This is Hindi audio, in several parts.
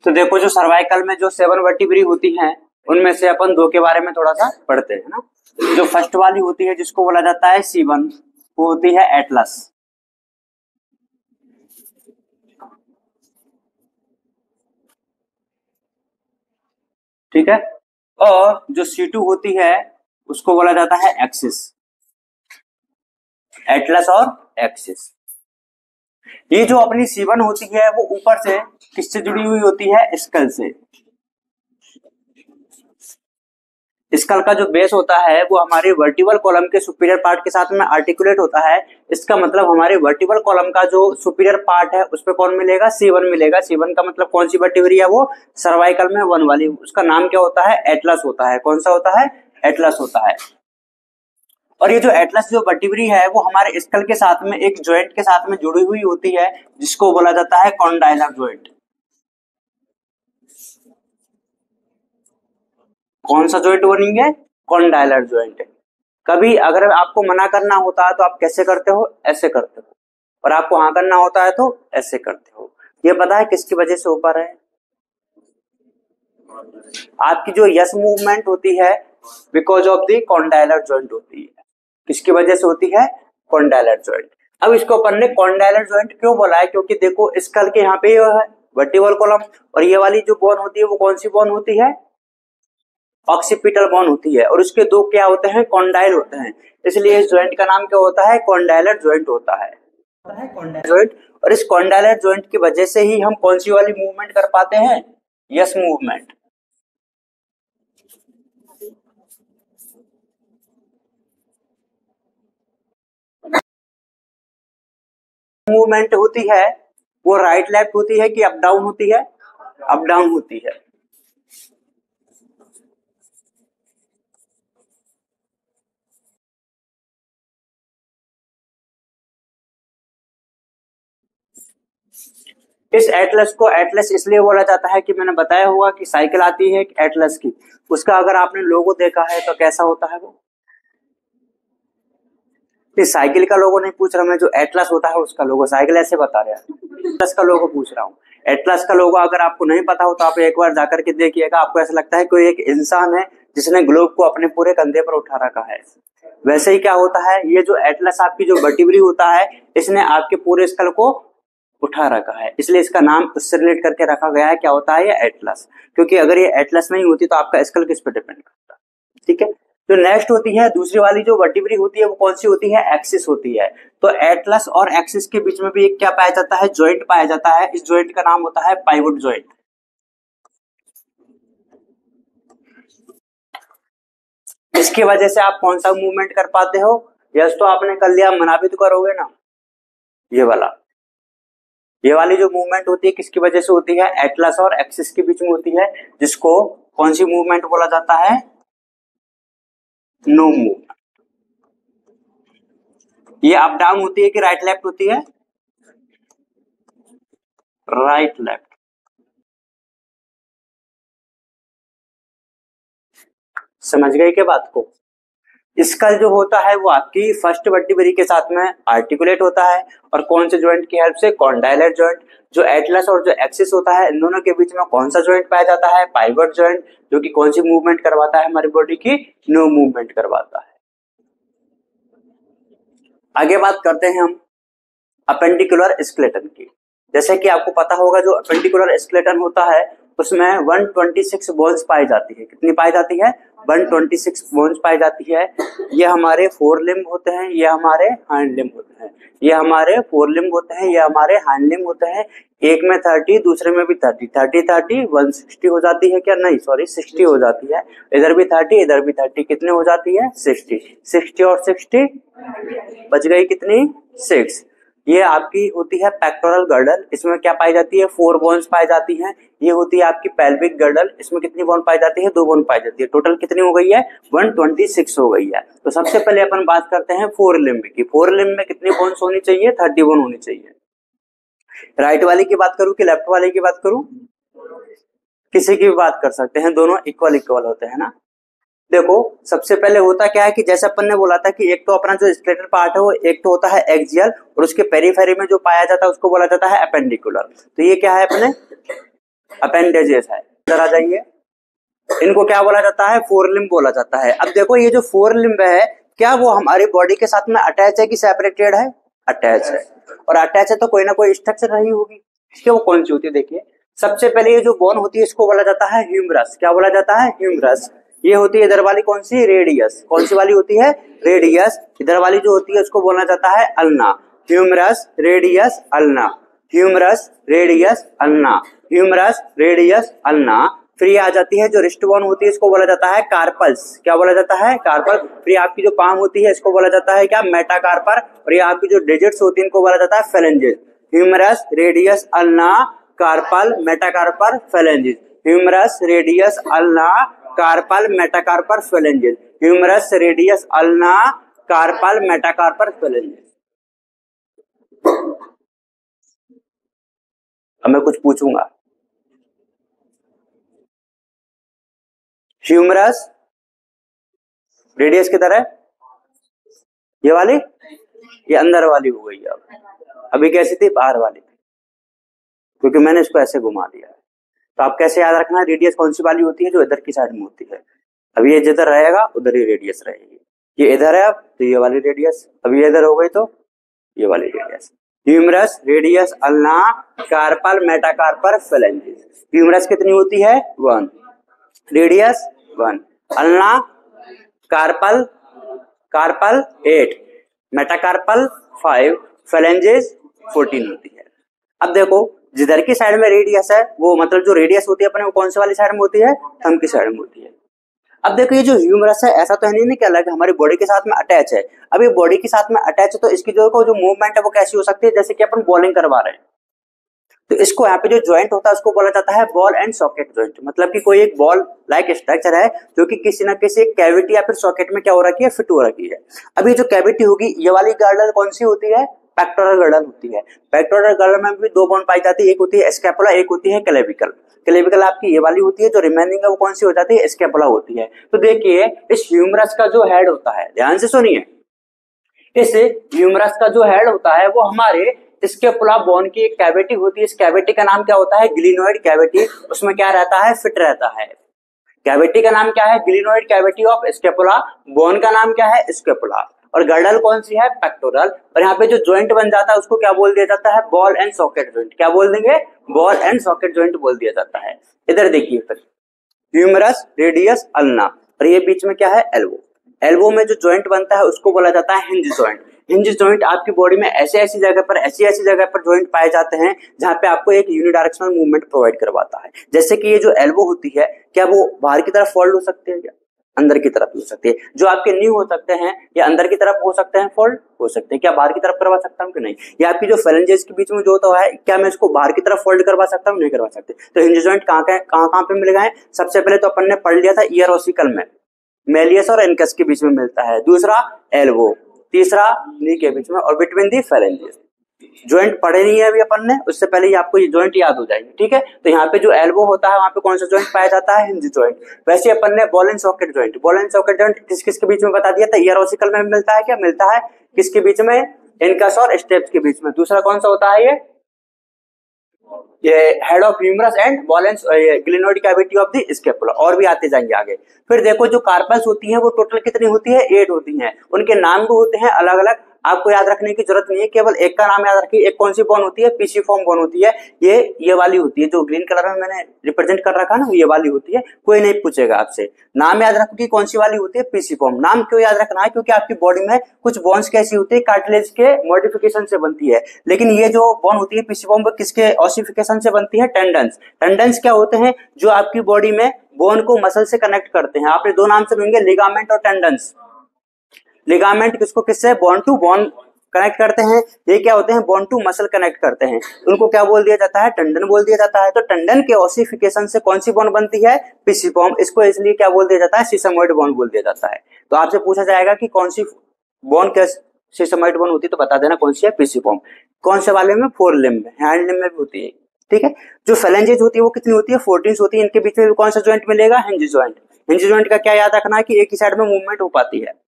तो देखो, जो सर्वाइकल में जो 7 वर्टिब्री होती हैं उनमें से अपन 2 के बारे में थोड़ा सा पढ़ते हैं ना। जो फर्स्ट वाली होती है जिसको बोला जाता है C1, वो होती है एटलस। ठीक है। और जो C2 होती है उसको बोला जाता है एक्सिस। एटलस और एक्सिस। ये जो अपनी C1 होती है वो ऊपर से किससे जुड़ी हुई होती है? स्कल से। स्कल का जो बेस होता है वो हमारे वर्टिबल कॉलम के सुपीरियर पार्ट के साथ में आर्टिकुलेट होता है। इसका मतलब हमारे वर्टिबल कॉलम का जो सुपीरियर पार्ट है उस पे कौन मिलेगा? C1 मिलेगा। C1 का मतलब कौन सी वर्टिब्री है? वो सर्वाइकल में 1 वाली। उसका नाम क्या होता है? एटलस होता है। कौन सा होता है? एटलस होता है। और ये जो एटलस जो वर्टिब्री है वो हमारे स्कल के साथ में एक जॉइंट के साथ में जुड़ी हुई होती है जिसको बोला जाता है कॉन्डाइलर जॉइंट। कौन सा जॉइंट बनेंगे? Condylar joint. कभी अगर आपको मना करना होता है तो आप कैसे करते हो? ऐसे करते हो। और आपको हाँ करना होता है तो ऐसे करते हो। ये पता है किसकी वजह से ऊपर है? आपकी जो यस मूवमेंट होती है because of the condylar joint होती है। किसकी वजह से होती है? Condylar joint. अब इसको अपन ने कॉन्डाइलर जॉइंट क्यों बोला है? क्योंकि देखो स्कल के यहाँ पे ये है वर्टिबल कॉलम, और ये वाली जो बोन होती है वो कौन सी बोन होती है? ऑक्सीपिटल बोन होती है। और उसके दो क्या होते हैं? कॉन्डाइल होते हैं। इसलिए इस जॉइंट का नाम क्या होता है? कॉन्डाइलर जॉइंट होता है। जॉइंट। और इस कॉन्डाइलर जॉइंट की वजह से ही हम कौन सी वाली मूवमेंट कर पाते हैं? Yes movement. मूवमेंट होती है वो राइट लेफ्ट होती है कि अप डाउन होती है? अप डाउन होती है। इस एटलस को एटलस इसलिए बोला जाता है कि मैंने बताया हुआ कि साइकिल आती है एटलस की, उसका अगर आपने लोगो देखा है तो कैसा होता है वो? इस साइकिल का लोगो नहीं पूछ रहा मैं, जो एटलस होता है उसका लोगो। साइकिल ऐसे बता रहे हैं, एटलस का लोगो पूछ रहा हूँ। एटलस का लोगो अगर आपको नहीं पता हो तो आप एक बार जाकर के देखिएगा, आपको ऐसा लगता है कोई एक इंसान है जिसने ग्लोब को अपने पूरे कंधे पर उठा रखा है। वैसे ही क्या होता है, ये जो एटलस आपकी जो वर्टिब्री होता है इसने आपके पूरे स्कल को उठा रखा है, इसलिए इसका नाम उससे रिलेट करके रखा गया है। क्या होता है? ये एटलस। क्योंकि अगर ये एटलस नहीं होती तो आपका स्कल किस पे डिपेंड करता। ठीक है। जो नेक्स्ट होती है दूसरी वाली जो वर्टिब्री होती है वो कौन सी होती है? एक्सिस होती है। तो एटलस और एक्सिस के बीच में भी एक क्या पाया जाता है? जॉइंट पाया जाता है। इस जॉइंट का नाम होता है पाइवोट जॉइंट। इसकी वजह से आप कौन सा मूवमेंट कर पाते हो? यस तो आपने कर लिया, मना भी तो करोगे ना। ये वाला, ये वाली जो मूवमेंट होती है किसकी वजह से होती है? एटलस और एक्सिस के बीच में होती है, जिसको कौन सी मूवमेंट बोला जाता है? No movement. ये अप डाउन होती है कि राइट लेफ्ट होती है? Right left. समझ गए के बात को? इसका जो होता है वो आपकी फर्स्ट वर्टिब्री के साथ में आर्टिकुलेट होता है। और कौन से जॉइंट की हेल्प से? Condylar joint. जो एटलस और जो एक्सिस होता है इन दोनों के बीच में कौन सा जॉइंट पाया जाता है? पाइवट जॉइंट, जो कि कौन सी मूवमेंट करवाता है हमारी बॉडी की? नो मूवमेंट करवाता है। आगे बात करते हैं हम अपेंडिकुलर स्केलेटन की। जैसे कि आपको पता होगा जो अपेंडिकुलर स्केलेटन होता है उसमें 126 बोन्स पाई जाती है। कितनी पाई जाती है? 126 बोन्स पाई जाती है। ये हमारे फोर लिम्ब होते हैं, ये हमारे हाइंड लिम्ब होते हैं। ये हमारे फोर लिम्ब होते हैं, ये हमारे हाइंड लिम्ब होते हैं। एक में 30, दूसरे में भी 30, 30 160 हो जाती है क्या? नहीं सॉरी 60 हो जाती है। इधर भी 30, इधर भी 30, कितने हो जाती है? 60। 60 और 60 बच गई कितनी? 6। ये आपकी होती है पेक्टोरल गर्डल। इसमें क्या पाई जाती है? 4 बोन्स पाई जाती हैं। ये होती है आपकी पेल्विक गर्डल। इसमें कितनी बोन पाई जाती है? 2 बोन पाई जाती है। टोटल कितनी हो गई है? 126 हो गई है। तो सबसे पहले अपन बात करते हैं फोर लिम्ब की। फोर लिम्ब में कितनी बोन्स होनी चाहिए? 30 बोन होनी चाहिए। राइट वाले की बात करूं कि लेफ्ट वाले की बात करूं? किसी की भी बात कर सकते हैं, दोनों इक्वल इक्वल होते हैं ना। देखो सबसे पहले होता क्या है कि जैसे अपन ने बोला था कि एक तो अपना जो स्केलेटल पार्ट है वो एक तो होता है एक्सियल, और उसके पेरीफेरी में जो पाया जाता है उसको बोला जाता है अपेंडिकुलर। तो ये क्या है अपने? अपेंडेजेस है। इधर आ जाइए, इनको क्या बोला जाता है? फोर लिम्ब बोला जाता है। अब देखो ये जो फोर लिम्ब है, क्या वो हमारी बॉडी के साथ में अटैच है कि सेपरेटेड है? अटैच है। और अटैच है तो कोई ना कोई स्ट्रक्चर रही होगी, क्या वो कौन सी होती है? देखिए सबसे पहले ये जो बोन होती है इसको बोला जाता है ह्यूमरस। क्या बोला जाता है? ह्यूमरस। ये होती है इधर वाली कौन सी? रेडियस। कौन सी वाली होती है? रेडियस। इधर वाली जो होती है उसको बोला जाता है ulna. Humerus, radius, ulna. Humerus, radius, ulna. Humerus, radius, ulna. फिर ये आ जाती है जो रिस्ट बोन होती है इसको बोला जाता है कार्पल्स। क्या बोला जाता है? कार्पल। फिर आपकी जो पाम होती है इसको बोला जाता है क्या? मेटाकार्पर। और ये आपकी जो डिजिट्स होती है इनको बोला जाता है phalanges. Humerus, radius, ulna, carpal, metacarpal, phalanges. Humerus, radius, ulna, carpal, metacarpal, phalanges. Humerus, radius, ulna, carpal, metacarpal, phalanges. अब मैं कुछ पूछूंगा। ह्यूमरस, रेडियस किधर है? ये वाली? ये अंदर वाली हो गई। अब अभी कैसी थी? बाहर वाली थी, क्योंकि मैंने इसको ऐसे घुमा दिया है। तो आप कैसे याद रखना, रेडियस कौन सी वाली होती है? जो इधर की साइड में होती है। अब ये जिधर रहेगा उधर ही रेडियस रहेगी। ये इधर है अब तो ये वाली रेडियस, अब ये इधर हो गई तो ये वाली radius. Humerus, radius, ulna, carpal, metacarpal, phalanges. Humerus कितनी होती है? 1। Radius 1। Ulna, carpal, carpal 8, metacarpal 5, phalanges 14 होती है। अब देखो जिधर की साइड में रेडियस है वो मतलब जो रेडियस होती है अपने वो कौन से वाली साइड में होती है? थंब की साइड में होती है। अब देखो ये जो ह्यूमरस है ऐसा तो है नहीं कि अलग हमारी बॉडी के साथ में अटैच है। अब ये बॉडी के साथ में अटैच है तो इसकी जो मूवमेंट है वो कैसी हो सकती है? जैसे कि अपन बॉलिंग करवा रहे हैं तो इसको यहाँ पे जो ज्वाइंट होता है उसको बोला जाता है बॉल एंड सॉकेट ज्वाइंट। मतलब कि कोई एक बॉल लाइक स्ट्रक्चर है जो कि किसी ना किसी कैविटी या फिर सॉकेट में क्या हो रखी है? फिट हो रखी है। अब ये जो कैविटी होगी ये वाली गर्डल कौन सी होती है? पेक्टोरल गर्डल होती है। पेक्टोरल गर्डल में भी दो बोन पाई जाती है, एक होती है स्कैपुला, एक होती है क्लेविकल। क्लेविकल आपकी ये वाली होती है, जो रिमेनिंग है वो कौन सी हो जाती है? स्कैपुला होती है। तो देखिए इस ह्यूमरस का जो हेड होता है, ध्यान से सुनिए, इस ह्यूमरस का जो हेड होता है वो हमारे स्कैपुला बोन की एक कैविटी होती है। इस कैविटी का नाम क्या होता है? Glenoid cavity. उसमें क्या रहता है? फिट रहता है। कैविटी का नाम क्या है? Glenoid cavity of scapula. Bone का नाम क्या है? स्कैपुला। और गर्डल कौन सी है? पेक्टोरल। और यहाँ पे जो ज्वाइंट बन जाता है उसको क्या बोल दिया जाता है? Ball and socket joint. क्या बोल देंगे? बॉल एंड सॉकेट ज्वाइंट बोल दिया जाता है। इधर देखिए फिर ह्यूमरस, रेडियस, अल्ना, और ये बीच में क्या है? एल्बो। एल्बो में जो ज्वाइंट बनता है उसको बोला जाता है हिंज ज्वाइंट। हिंज ज्वाइंट आपकी बॉडी में ऐसी ऐसी जगह पर ज्वाइंट पाए जाते हैं जहां पे आपको एक यूनिडायरेक्शनल मूवमेंट प्रोवाइड करवाता है। जैसे कि ये जो एल्बो होती है क्या वो बाहर की तरफ फोल्ड हो सकती है? क्या अंदर की तरफ हो सकती है? जो आपके नी हो सकते हैं या अंदर की तरफ हो सकते हैं, फोल्ड हो सकते हैं। क्या बाहर की तरफ करवा सकता हूँ कि नहीं? ये आपकी जो फेलेंजेस के बीच में जो होता है क्या मैं इसको बाहर की तरफ फोल्ड करवा सकता हूँ? नहीं करवा सकते। तो हिंज ज्वाइंट कहाँ पे मिल गए? सबसे पहले तो अपन ने पढ़ लिया था ईयर ओसिकल में, मेलियस और इनकस के बीच में मिलता है। दूसरा एल्बो, तीसरा नी के बीच में, और बिटवीन दी फेलेंजेस। ज्वाइंट पढ़े नहीं है अभी अपन ने, उससे पहले ही आपको ये ज्वाइंट याद हो जाएगी। ठीक है, तो यहाँ पे जो एल्बो होता है वहां पे कौन सा ज्वाइंट पाया जाता है? Hinge joint. वैसे अपन ने ball and socket joint, ball and socket joint किस किस के बीच में बता दिया था? ईयर ओसिकल में मिलता है। क्या मिलता है? किसके बीच में? इनकस और स्टेप्स के बीच में। दूसरा कौन सा होता है? ये head of humerus and ball and glenoid cavity of the scapula. और भी आते जाएंगे आगे। फिर देखो जो कार्पल्स होती हैं वो टोटल कितनी होती है? 8 होती हैं। उनके नाम भी होते हैं अलग अलग, आपको याद रखने की जरूरत नहीं है, केवल एक का नाम याद रखिए। एक कौन सी बोन होती है? पीसीफॉर्म बोन होती है। ये वाली होती है जो ग्रीन कलर में मैंने रिप्रेजेंट कर रखा है ना, ये वाली होती है। कोई नहीं पूछेगा आपसे, नाम याद रखो कि कौन सी वाली होती है? पीसीफॉर्म। नाम क्यों याद रखना है? क्योंकि आपकी बॉडी में कुछ बोन्स कैसी होती है? कार्टिलेज के मॉडिफिकेशन से बनती है। लेकिन ये जो बोन होती है पीसीफॉर्म वो किसके ऑसिफिकेशन से बनती है? टेंडन्स। टेंडन्स क्या होते हैं? जो आपकी बॉडी में बोन को मसल से कनेक्ट करते हैं। आपने दो नाम से सुनेंगे, लिगामेंट और टेंडन्स। लिगामेंट किसको किससे? बोन टू बोन कनेक्ट करते हैं। ये क्या होते हैं? बोन टू मसल कनेक्ट करते हैं। उनको क्या बोल दिया जाता है? टेंडन बोल दिया जाता है। तो टेंडन के ऑसिफिकेशन से कौन सी बोन बनती है? पीसीफॉर्म। इसको इसलिए क्या बोल दिया जाता है? सीसमोइड बोन बोल दिया जाता है। तो आपसे पूछा जाएगा कि कौन सी बोन के सीसमोइड बोन होती है, तो बता देना कौन सी है? पीसीफॉर्म। कौन से वाले में? 4 लिम्ब में, हैंड लिम्ब में भी होती है। ठीक है, जो फेलेंजेज होती है वो कितनी होती है? 14 होती है। इनके बीच में कौन सा ज्वाइंट मिलेगा? Hinge joint. हिंज ज्वाइंट का क्या याद रखना है कि एक ही साइड में मूवमेंट हो पाती है।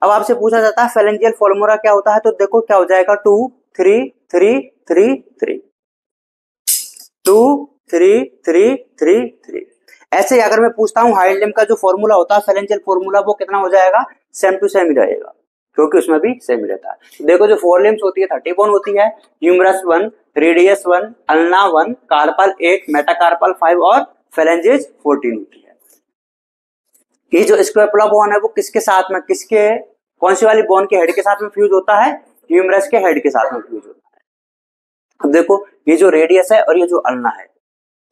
अब आपसे पूछा जाता है फेलेंजियल फॉर्मूला क्या होता है, तो देखो क्या हो जाएगा? 2 3 3 3 3 2 3 3 3 3। ऐसे अगर मैं पूछता हूँ हाइंड लिम्ब का जो फॉर्मूला होता है फेरेंजियल फॉर्मूला, वो कितना हो जाएगा, सेम टू सेम ही रहेगा, क्योंकि उसमें भी सेम ही रहता है। देखो जो फोर लिम्स होती है 30 बोन होती है, humerus 1, radius 1, ulna 1, carpal 8, metacarpal 5 और फेरेंजिस 14 होती है। ये जो स्क्रोपुला बोन है वो किसके साथ में, किसके कौन सी वाली बोन के हेड के साथ में फ्यूज होता है, ह्यूमरस के हेड के साथ में फ्यूज होता है। अब देखो ये जो रेडियस है और ये जो अल्ना है,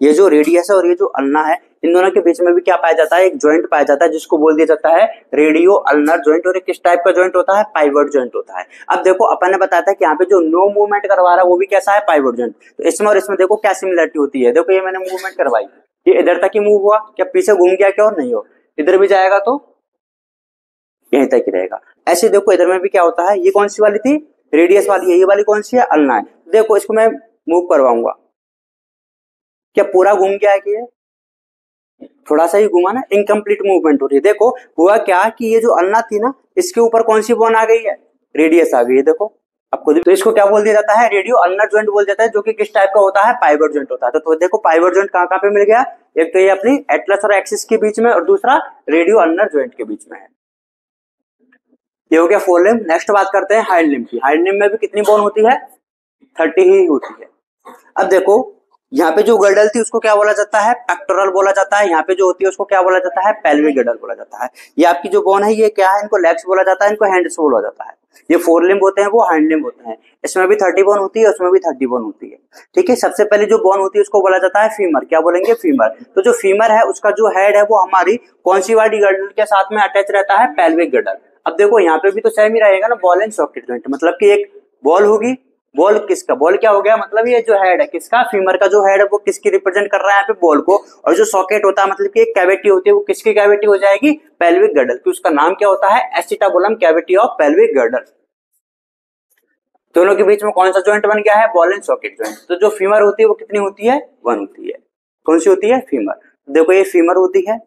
ये जो रेडियस है और ये जो अल्ना है, इन दोनों के बीच में भी क्या पाया जाता है, एक जॉइंट पाया जाता है जिसको बोल दिया जाता है रेडियो अल्नर जॉइंट। और किस टाइप का जॉइंट होता है, पाइवट जॉइंट होता है। अब देखो अपन ने बताया था कि यहाँ पे जो नो मूवमेंट करवा रहा है वो भी कैसा है, पाइवट जॉइंट। तो इसमें और इसमें देखो क्या सिमिलरिटी होती है, देखो ये मैंने मूवमेंट करवाई, ये इधर तक ही मूव हुआ, क्या पीछे घूम गया क्या, और नहीं हो, इधर भी जाएगा तो यहीं तक ही रहेगा। ऐसे देखो इधर में भी क्या होता है, ये कौन सी वाली थी, रेडियस वाली है, ये वाली कौन सी है, अल्ना है। देखो इसको मैं मूव करवाऊंगा, क्या पूरा घूम गया है, कि थोड़ा सा ही घुमा ना, इनकम्प्लीट मूवमेंट हो रही है। देखो हुआ क्या कि ये जो अल्ना थी ना, इसके ऊपर कौन सी बोन आ गई है, रेडियस आ गई है। देखो अब खुद, तो इसको क्या बोल दिया जाता है, रेडियो अल्नर जॉइंट बोल जाता है, जो कि किस टाइप का होता है, पाइवट जॉइंट होता है। तो देखो पाइवट जॉइंट कहाँ कहाँ पे मिल गया, एक तो ये अपनी एटलस और एक्सिस के बीच में, और दूसरा रेडियो अल्नर जॉइंट के बीच में है। ये हो गया फोर लिम्ब। नेक्स्ट बात करते हैं हाइंड लिम्ब की। हाइंड लिम्ब में भी कितनी बोन होती है, 30 ही होती है। अब देखो यहाँ पे जो गर्डल थी उसको क्या बोला जाता है, पेक्टोरल बोला जाता है। यहाँ पे जो होती है उसको क्या बोला जाता है, पेल्विक गर्डल बोला जाता है। ये आपकी जो बोन है ये क्या है, इनको लेग्स बोला जाता है, इनको हैंड्स बोला जाता है। ये फोर लिम्ब होते हैं, वो हाइंड लिम्ब होते हैं। इसमें भी 30 बोन होती है, उसमें भी 30 बोन होती है। ठीक है, सबसे पहले जो बोन होती है उसको बोला जाता है फीमर। क्या बोलेंगे, फीमर। तो जो फीमर है उसका जो हेड है वो हमारी कौन सी वाली गर्डल के साथ में अटैच रहता है, पेल्विक गर्डल। अब देखो यहाँ पे भी तो सेम ही रहेगा ना, बॉल एंड सॉकेट जॉइंट, मतलब कि एक बॉल होगी, बॉल किसका, बॉल क्या हो गया, मतलब ये जो हेड है किसका, फीमर का जो हेड है वो किसकी रिप्रेजेंट कर रहा है यहाँ पे, बॉल को। और जो सॉकेट होता है मतलब कि एक कैविटी होती है, वो किसकी कैविटी हो जाएगी, पेल्विक गर्डल की। उसका नाम क्या होता है, acetabulum cavity of pelvic girdle. दोनों के बीच में कौन सा जॉइंट बन गया है, बॉल एंड सॉकेट जॉइंट। तो जो फीमर होती है वो कितनी होती है, 1 होती है। कौन सी होती है, फीमर। देखो ये फीमर होती है,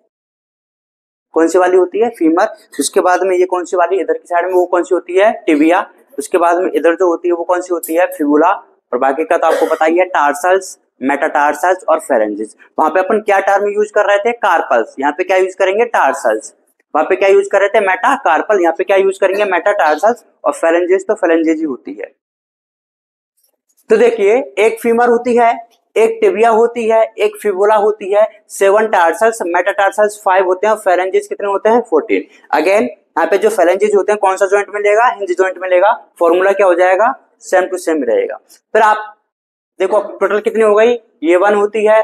कौन सी वाली होती है, फीमर। उसके बाद में ये कौन सी वाली, इधर की साइड में वो कौन सी होती है, टिबिया। उसके बाद में इधर जो होती है वो कौन सी होती है, फिबुला। और बाकी का तो आपको पता ही है, टार्सल्स, मेटाटार्सल्स और फेरेंजिस। वहां पे अपन क्या टर्म यूज कर रहे थे, कार्पल्स। यहाँ पे क्या यूज करेंगे, टार्सल्स। वहां पे क्या यूज कर रहे थे, मेटाकार्पल। यहाँ पे क्या यूज करेंगे, मेटाटार्सल्स। और फेरेंजिस तो फेरेंजिस ही होती है। तो देखिए एक फीमर होती है, एक टिबिया होती है, एक फिबुला होती है, 7 टार्सल्स, मेटाटार्सल्स 5 होते हैं, और फेरेंजिस कितने होते हैं, 14। अगेन यहाँ पे जो फेरेंजिस होते हैं कौन सा जॉइंट में लेगा, हिंज जॉइंट में लेगा। फॉर्मूला क्या हो जाएगा, सेम टू सेम रहेगा। फिर आप देखो टोटल कितनी हो गई, ये 1 होती है,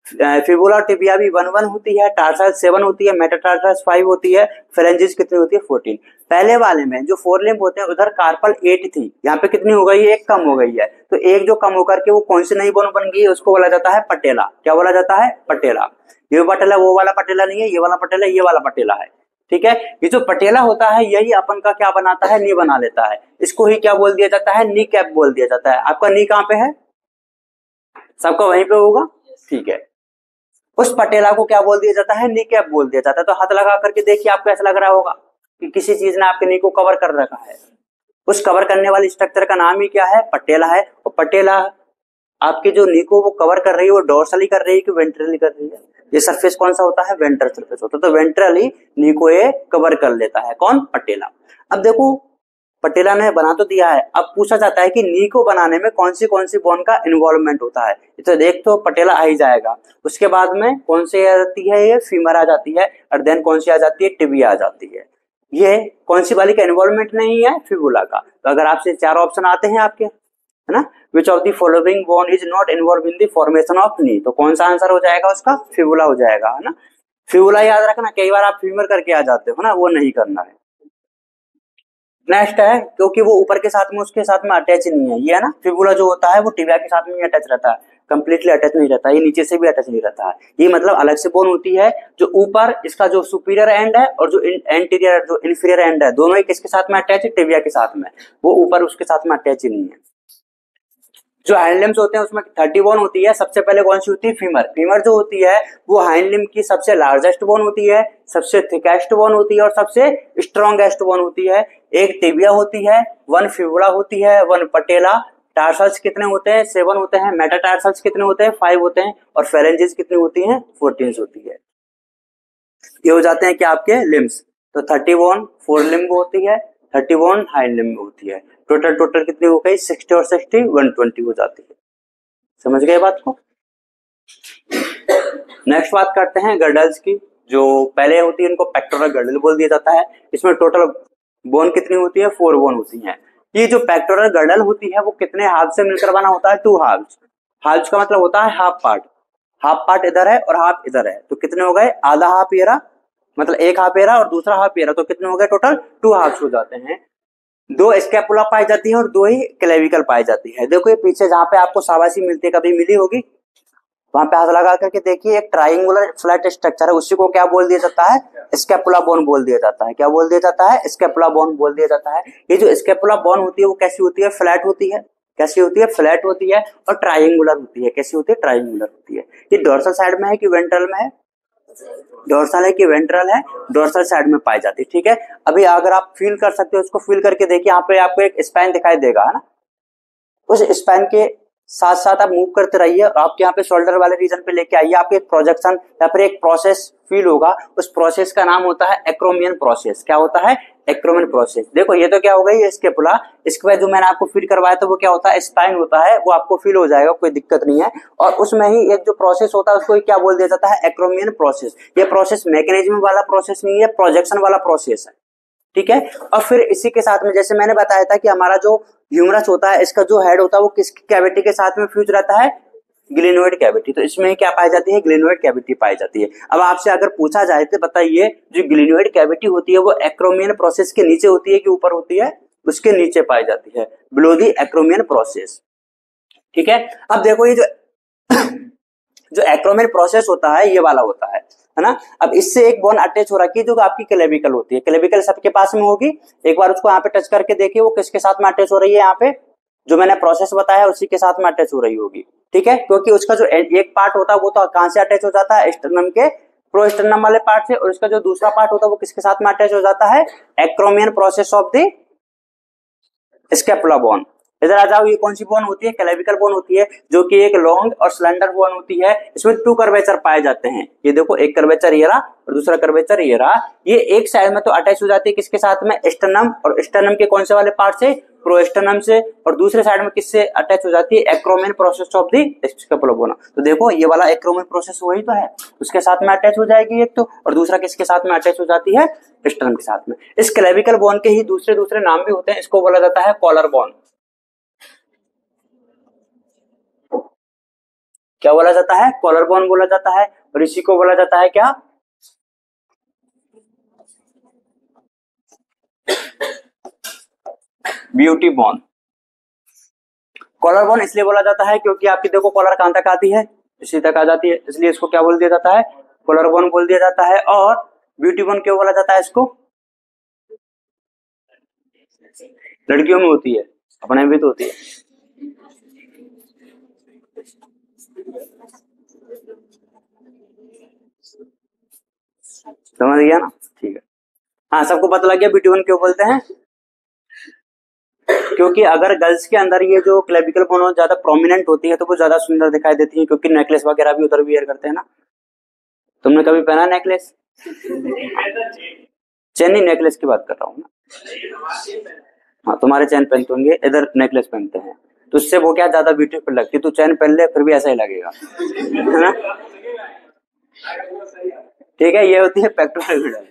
फिबुला और टिबिया भी 1 होती है, टार्सल्स 7 होती है, मेटाटार्सल्स 5 होती है, फेरेंजिस कितनी होती है, 14। पहले वाले में जो फोर लिम्ब होते हैं उधर कार्पल 8 थी, यहाँ पे कितनी हो गई है, एक कम हो गई है। तो एक जो कम होकर के वो कौन सी नई बोन बन गई है, उसको बोला जाता है पटेला। क्या बोला जाता है, पटेला। ये पटेला वो वाला पटेला नहीं है, ये वाला पटेला, ये वाला पटेला है। ठीक है, ये जो पटेला होता है यही अपन का क्या बनाता है, नी बना लेता है। इसको ही क्या बोल दिया जाता है, नी कैप बोल दिया जाता है। आपका नी कहाँ पे है, सबका वहीं पे होगा। ठीक है, उस पटेला को क्या बोल दिया जाता है, नी कैप बोल दिया जाता है। तो हाथ लगा करके देखिए आपको ऐसा लग रहा होगा कि किसी चीज ने आपके नी को कवर कर रखा है। उस कवर करने वाली स्ट्रक्चर का नाम ही क्या है, पटेला है। और पटेला आपके जो नी को वो कवर कर रही है, वो डोर्सली कर रही है कि वेंट्रली कर रही है। ये सरफेस कौन सा होता है, वेंट्रल सरफेस होता है। तो वेंट्रली नी को ये कवर कर लेता है, कौन, पटेला। अब देखो पटेला ने बना तो दिया है, अब पूछा जाता है कि नी को बनाने में कौन सी बोन का इन्वॉल्वमेंट होता है। तो देख तो पटेला आ ही जाएगा। उसके बाद में कौन सी आ जाती है, ये फीमर आ जाती है, और देन कौन सी आ जाती है, टिबिया आ जाती है। ये कौन सी वाली का इन्वॉल्वमेंट नहीं है, फिबुला का। तो अगर आपसे 4 ऑप्शन आते हैं आपके, है ना, which of the following bone is not involve in the formation of नी, तो कौन सा आंसर हो जाएगा उसका, फिबुला हो जाएगा, है ना। फिबुला याद रखना, कई बार आप फीमर करके आ जाते हो ना, वो नहीं करना है। नेक्स्ट है, क्योंकि वो ऊपर के साथ में उसके साथ में अटैच नहीं है, ये है ना, फिबुला जो होता है वो टिबिया के साथ में अटैच रहता है, कंप्लीटली अटैच नहीं रहता, ये नीचे से भी अटैच नहीं रहता है। ये मतलब अलग से बोन होती है, जो ऊपर इसका जो सुपीरियर एंड है और जो एंटीरियर जो इंफीरियर एंड है, दोनों ही किसके साथ में अटैच है, टिबिया के साथ में। वो ऊपर उसके साथ में अटैच ही नहीं है। जो हाइंड लिम्स होते हैं उसमें 30 बोन होती है। सबसे पहले कौन सी होती है, फीमर। फीमर जो होती है वो हाइंड लिम्ब की सबसे लार्जेस्ट बोन होती है, सबसे थिकेस्ट बोन होती है और सबसे स्ट्रॉन्गेस्ट बोन होती है। एक टिबिया होती है, 1 फिबुला होती है, 1 पटेला, टार्सल्स कितने होते हैं? 7 होते हैं। मेटाटार्सल्स कितने होते हैं? 5 होते हैं। और फेरेंजेस कितनी होती हैं? 14 होती है। ये हो जाते हैं क्या आपके लिम्स। तो 30 बोन 4 लिम्ब होती है, 30 बोन हाइंड लिम्ब होती है। टोटल कितनी हो गई? 60 और 60 120 हो जाती है। समझ गए बात को? नेक्स्ट बात करते हैं गर्डल्स की। जो पहले होती है इनको पेक्टोरल गर्डल बोल दिया जाता है। इसमें टोटल बोन कितनी होती है? 4 बोन होती है। ये जो पेक्टोरल गर्डल होती है वो कितने हाफ से मिलकर बना होता है? 2 हाफ्स। हाफ्स का मतलब होता है हाफ पार्ट। हाफ पार्ट इधर है और हाफ इधर है, तो कितने हो गए? आधा हाफ ये रहा, मतलब एक हाफ ये रहा और दूसरा हाफ ये रहा, तो कितने हो गए? टोटल 2 हाफ्स हो जाते हैं। 2 स्कैपुला पाई जाती है और 2 ही क्लेविकल पाई जाती है। देखो ये पीछे जहां पे आपको शाबाशी मिलती है, कभी मिली होगी, वहां पे हाथ लगा करके देखिए, एक ट्राइंगुलर फ्लैट स्ट्रक्चर है, उसी को क्या बोल दिया जाता है? स्कैपुला बोन बोल दिया जाता है। क्या बोल दिया जाता है? स्कैपुला बोन बोल दिया जाता है। ये जो स्कैपुला बोन होती है वो कैसी होती है? फ्लैट होती है। कैसी होती है? फ्लैट होती है और ट्राइंगुलर होती है। कैसी होती है? ट्राइंगुलर होती है। ये डोर्सल साइड में है कि वेंट्रल में है? डोर्सल है कि वेंट्रल है? डोर्सल साइड में पाई जाती है। ठीक है, अभी अगर आप फील कर सकते हो, उसको फील करके देखिए, यहाँ पे आपको एक स्पाइन दिखाई देगा, है ना? उस स्पाइन के साथ साथ आप मूव करते रहिए और आपके यहाँ पे शोल्डर वाले रीजन पे लेके आइए, आपको एक प्रोजेक्शन या फिर एक प्रोसेस फील होगा। उस प्रोसेस का नाम होता है एक्रोमियन प्रोसेस। क्या होता है? Acromion process. देखो ये तो क्या हो गई? स्कैपुला। इसके बाद जो मैंने आपको फील करवाया था वो क्या होता है? स्पाइन होता है, वो आपको फील हो जाएगा, कोई दिक्कत नहीं है। और उसमें ही एक जो प्रोसेस होता है उसको क्या बोल दिया जाता है? Acromion process. ये प्रोसेस मैकेनिज्म वाला प्रोसेस नहीं है, प्रोजेक्शन वाला प्रोसेस है। ठीक है, और फिर इसी के साथ में जैसे मैंने बताया था कि हमारा जो ह्यूमरस होता है, इसका जो हेड होता है वो किस कैविटी के साथ में फ्यूज रहता है? Glenoid cavity. तो इसमें क्या पाई जाती है? ग्लिनोइड कैविटी पाई जाती है। अब आपसे अगर पूछा जाए तो बताइए, जो ग्लिनोइड कैविटी होती है वो एक्रोमियन प्रोसेस के नीचे होती है कि ऊपर होती है? उसके नीचे पाई जाती है, बिलो द एक्रोमियन प्रोसेस। ठीक है, अब देखो ये जो एक्रोमियन प्रोसेस होता है ये वाला होता है ना? अब इससे एक बोन अटैच हो रखी है जो आपकी क्लेविकल होती है। क्लेविकल सबके पास में होगी। एक बार उसको यहाँ पे टच करके देखिए, वो किसके साथ में अटैच हो रही है? यहाँ पे जो मैंने प्रोसेस बताया उसी के साथ में अटैच हो रही होगी। ठीक है, क्योंकि उसका जो एक पार्ट होता है वो तो कहां से अटैच हो जाता है? स्टर्नम के प्रोस्टर्नम वाले पार्ट से। और इसका जो दूसरा पार्ट होता है वो किसके साथ में अटैच हो जाता है? Acromion process of the scapula bone. इधर आ जाओ, ये कौन सी बोन होती है? क्लेविकल बोन होती है, जो कि एक लॉन्ग और स्लेंडर बोन होती है। इसमें 2 कर्वेचर पाए जाते हैं। ये देखो, एक कर्वेचर ये रहा और दूसरा कर्वेचर ये रहा। ये एक साइड में तो अटैच हो जाती है किसके साथ में? स्टर्नम। और स्टर्नम के कौन से वाले पार्ट से? प्रोस्टर्नम से। और दूसरे साइड में किससे अटैच हो जाती है? Acromion process of the scapula bone. तो देखो ये वाला एक्रोमियन प्रोसेस वही तो है, उसके साथ में अटैच हो जाएगी एक तो, और दूसरा किसके साथ में अटैच हो जाती है? स्टर्नम के साथ में। इस क्लेविकल बोन के ही दूसरे नाम भी होते हैं। इसको बोला जाता है कॉलर बोन। क्या बोला जाता है? कॉलर बोन बोला जाता है। और इसी को बोला जाता है क्या? Beauty bone. कॉलर बोन इसलिए बोला जाता है क्योंकि आपकी देखो कॉलर कहां तक आती है? इसी तक आ जाती है, इसलिए इसको क्या बोल दिया जाता है? कॉलर बोन बोल दिया जाता है। और ब्यूटी बोन क्यों बोला जाता है इसको? लड़कियों में होती है, अपने भी तो होती है। समझ गया ना? ठीक है, हाँ सबको पता लग गया ब्यूटी बोन क्यों बोलते हैं? क्योंकि अगर गर्ल्स के अंदर ये जो क्लेविकल बोन ज्यादा प्रोमिनेंट होती है तो वो ज्यादा सुंदर दिखाई देती है, क्योंकि नेकलेस वगैरह भी उधर वियर करते हैं ना। तुमने कभी पहना नेकलेस? चेन नहीं, नेकलेस की बात कर रहा हूँ ना। हाँ, तुम्हारे चैन पहनते होंगे, इधर नेकलेस पहनते हैं, तो उससे वो क्या ज्यादा ब्यूटीफुल लगती है। तू चैन पहन ले फिर भी ऐसा ही लगेगा, है ना? ठीक है, ये होती है पेक्टोरल गिर्डल,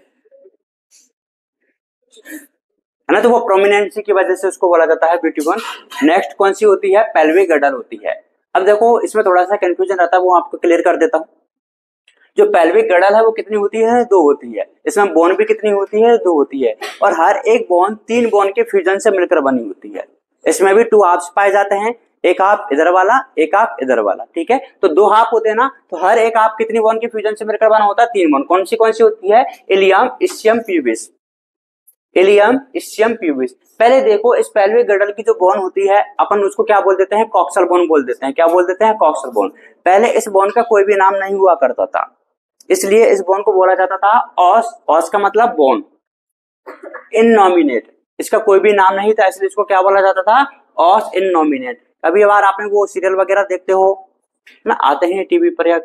है ना? तो वो प्रोमिनेंसी की वजह से उसको बोला जाता है ब्यूटी बोन। नेक्स्ट कौन सी होती है? पेल्विक गिर्डल होती है। अब देखो इसमें थोड़ा सा कंफ्यूजन रहता है, वो आपको क्लियर कर देता हूँ। जो पेल्विक गिर्डल है वो कितनी होती है? 2 होती है। इसमें बोन भी कितनी होती है? 2 होती है। और हर एक बोन 3 बोन के फ्यूजन से मिलकर बनी होती है। इसमें भी 2 हाफ्स पाए जाते हैं, एक हाफ इधर वाला, एक हाफ इधर वाला। ठीक है, तो 2 हाफ होते हैं ना, तो हर एक हाफ कितनी बोन के फ्यूजन से मिलकर बना होता है? 3 बोन। कौन सी होती है? Ilium, ischium, pubis. Ilium, ischium, pubis. पहले देखो, इस पेल्विक गिर्डल की जो बोन होती है अपन उसको क्या बोल देते हैं? कॉक्सल बोन बोल देते हैं। क्या बोल देते हैं? Coxal bone. पहले इस बोन का कोई भी नाम नहीं हुआ करता था, इसलिए इस बोन को बोला जाता था ऑस। ऑस का मतलब बोन, इननॉमिनेट। इसका कोई भी नाम नहीं था, इसलिए इसको क्या बोला जाता था? ऑस इननॉमिनेट। कभी बार आपने वो सीरियल वगैरह देखते हो ना, आते हैं टीवी पर या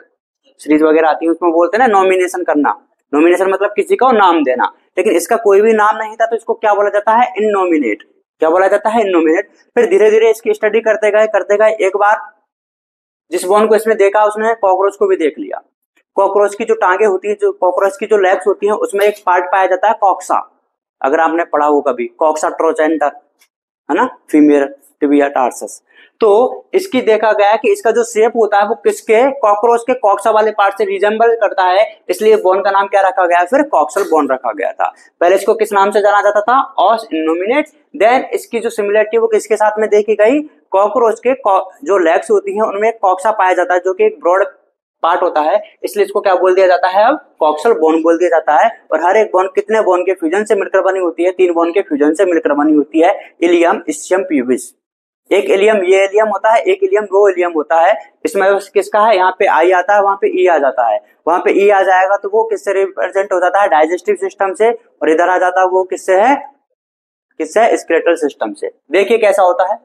सीरीज वगैरह आती है, उसमें बोलते हैं ना नॉमिनेशन करना। नॉमिनेशन मतलब किसी को नाम देना, लेकिन इसका कोई भी नाम नहीं था तो इसको क्या बोला जाता है, इननॉमिनेट। क्या बोला जाता है, इननॉमिनेट। फिर धीरे धीरे इसकी स्टडी करते गए एक बार जिस बॉन को इसने देखा उसने कॉकरोच को भी देख लिया। कॉकरोच की जो टांगे होती है, जो कॉकरोच की जो लेग्स होती हैं, उसमें एक पार्ट पाया जाता है कॉक्सा। अगर आपने पढ़ा हो कभी कॉक्सा ट्रोचेंटर, है ना, फीमेल टिबिया टार्सस। तो इसकी देखा गया कि इसका जो शेप होता है वो किसके, कॉकरोच के कॉक्सा वाले पार्ट से रिजेंबल करता है, इसलिए बोन का नाम क्या रखा गया, फिर कॉक्सल बोन रखा गया था। पहले इसको किस नाम से जाना जाता था, ऑस इनोमिनेट। देन इसकी जो सिमिलरिटी वो किसके साथ में देखी गई, कॉकरोच के जो लेग्स होती हैं उनमें कॉक्सा पाया जाता है जो कि एक ब्रॉड पार्ट होता है, इसलिए इसको क्या बोल दिया जाता है, अब कॉक्सल बोन बोल दिया जाता है। और हर एक बोन कितने बोन के फ्यूजन से मिलकर बनी होती है, 3 बोन के फ्यूजन से मिलकर बनी होती है, इलियम, इस्चियम, प्यूबिस। एक इलियम ये इलियम होता है, एक इलियम वो इलियम होता है। इसमें किसका है, यहाँ पे आई आता है, वहां पे ई आ जाता है। वहां पे ई आ जाएगा तो वो किससे रिप्रेजेंट हो जाता है, डाइजेस्टिव सिस्टम से। और इधर आ जाता है वो किससे है, किससे, स्केलेटल सिस्टम से। देखिए कैसा होता है,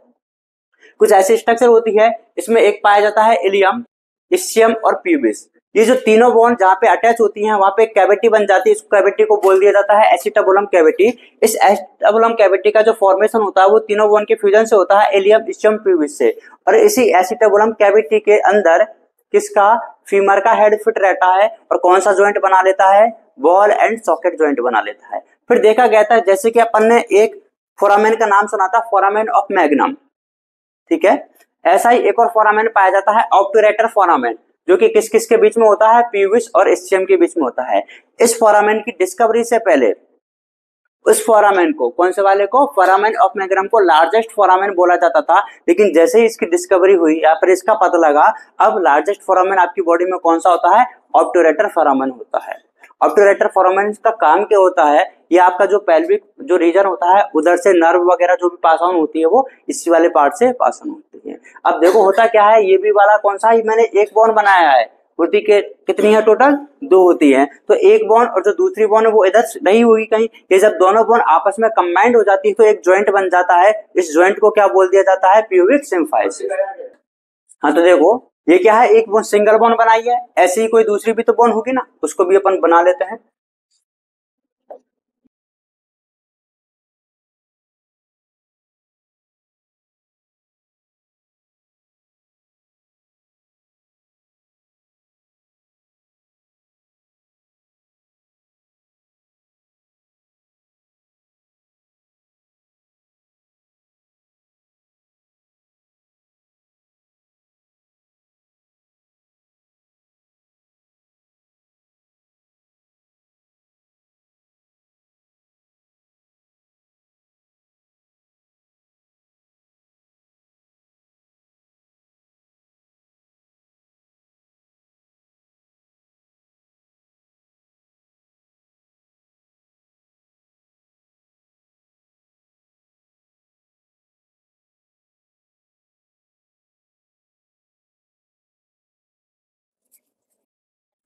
कुछ ऐसी स्ट्रक्चर होती है, इसमें एक पाया जाता है इलियम, इस्चियम और प्यूबिस। ये जो तीनों बोन जहाँ पे अटैच होती हैं वहां पे एक कैविटी बन जाती है, इस कैविटी को बोल दिया जाता है एसिटाबुलम कैविटी। इस एसिटाबुलम कैविटी का जो फॉर्मेशन होता है वो तीनों बोन के फ्यूजन से होता है, इलियम, इस्चियम, प्यूबिस से। और इसी एसिटाबुलम कैविटी के अंदर किसका, फीमर का हेड फिट रहता है और कौन सा ज्वाइंट बना लेता है, बॉल एंड सॉकेट ज्वाइंट बना लेता है। फिर देखा गया था जैसे कि अपन ने एक फोरामेन का नाम सुना था, फोरामेन ऑफ मैग्नम, ठीक है। ऐसा ही एक और फोरामेन पाया जाता है, ऑब्टूरेटर फोरामेन, जो कि किस किस के बीच में होता है, प्यूबिस और इस्चियम के बीच में होता है। इस फोरामेन की डिस्कवरी से पहले उस फोरामेन को, कौन से वाले को, फोरामेन ऑफ मैग्नम को लार्जेस्ट फोरामेन बोला जाता था। लेकिन जैसे ही इसकी डिस्कवरी हुई या फिर इसका पता लगा, अब लार्जेस्ट फोरामेन आपकी बॉडी में कौन सा होता है, ऑब्टूरेटर फोरामेन होता है। ऑब्टूरेटर फोरामेन का काम क्या होता है, ये आपका जो पेल्विक जो रीजन होता है उधर से नर्व वगैरह जो भी पास ऑन होती है वो इसी वाले पार्ट से पास ऑन होती है। अब देखो होता क्या है, ये भी वाला कौन सा है, मैंने एक बोन बनाया है, होती के कितनी है टोटल, 2 होती है। तो एक बोन और जो दूसरी बोन है वो इधर नहीं हुई कहीं, ये जब दोनों बोन आपस में कंबाइंड हो जाती है तो एक ज्वाइंट बन जाता है। इस ज्वाइंट को क्या बोल दिया जाता है, प्यूबिक सिम्फाइसिस। हाँ तो देखो ये क्या है, एक बोन सिंगल बोन बनाई है, ऐसी ही कोई दूसरी भी तो बोन होगी ना, उसको भी अपन बना लेते हैं।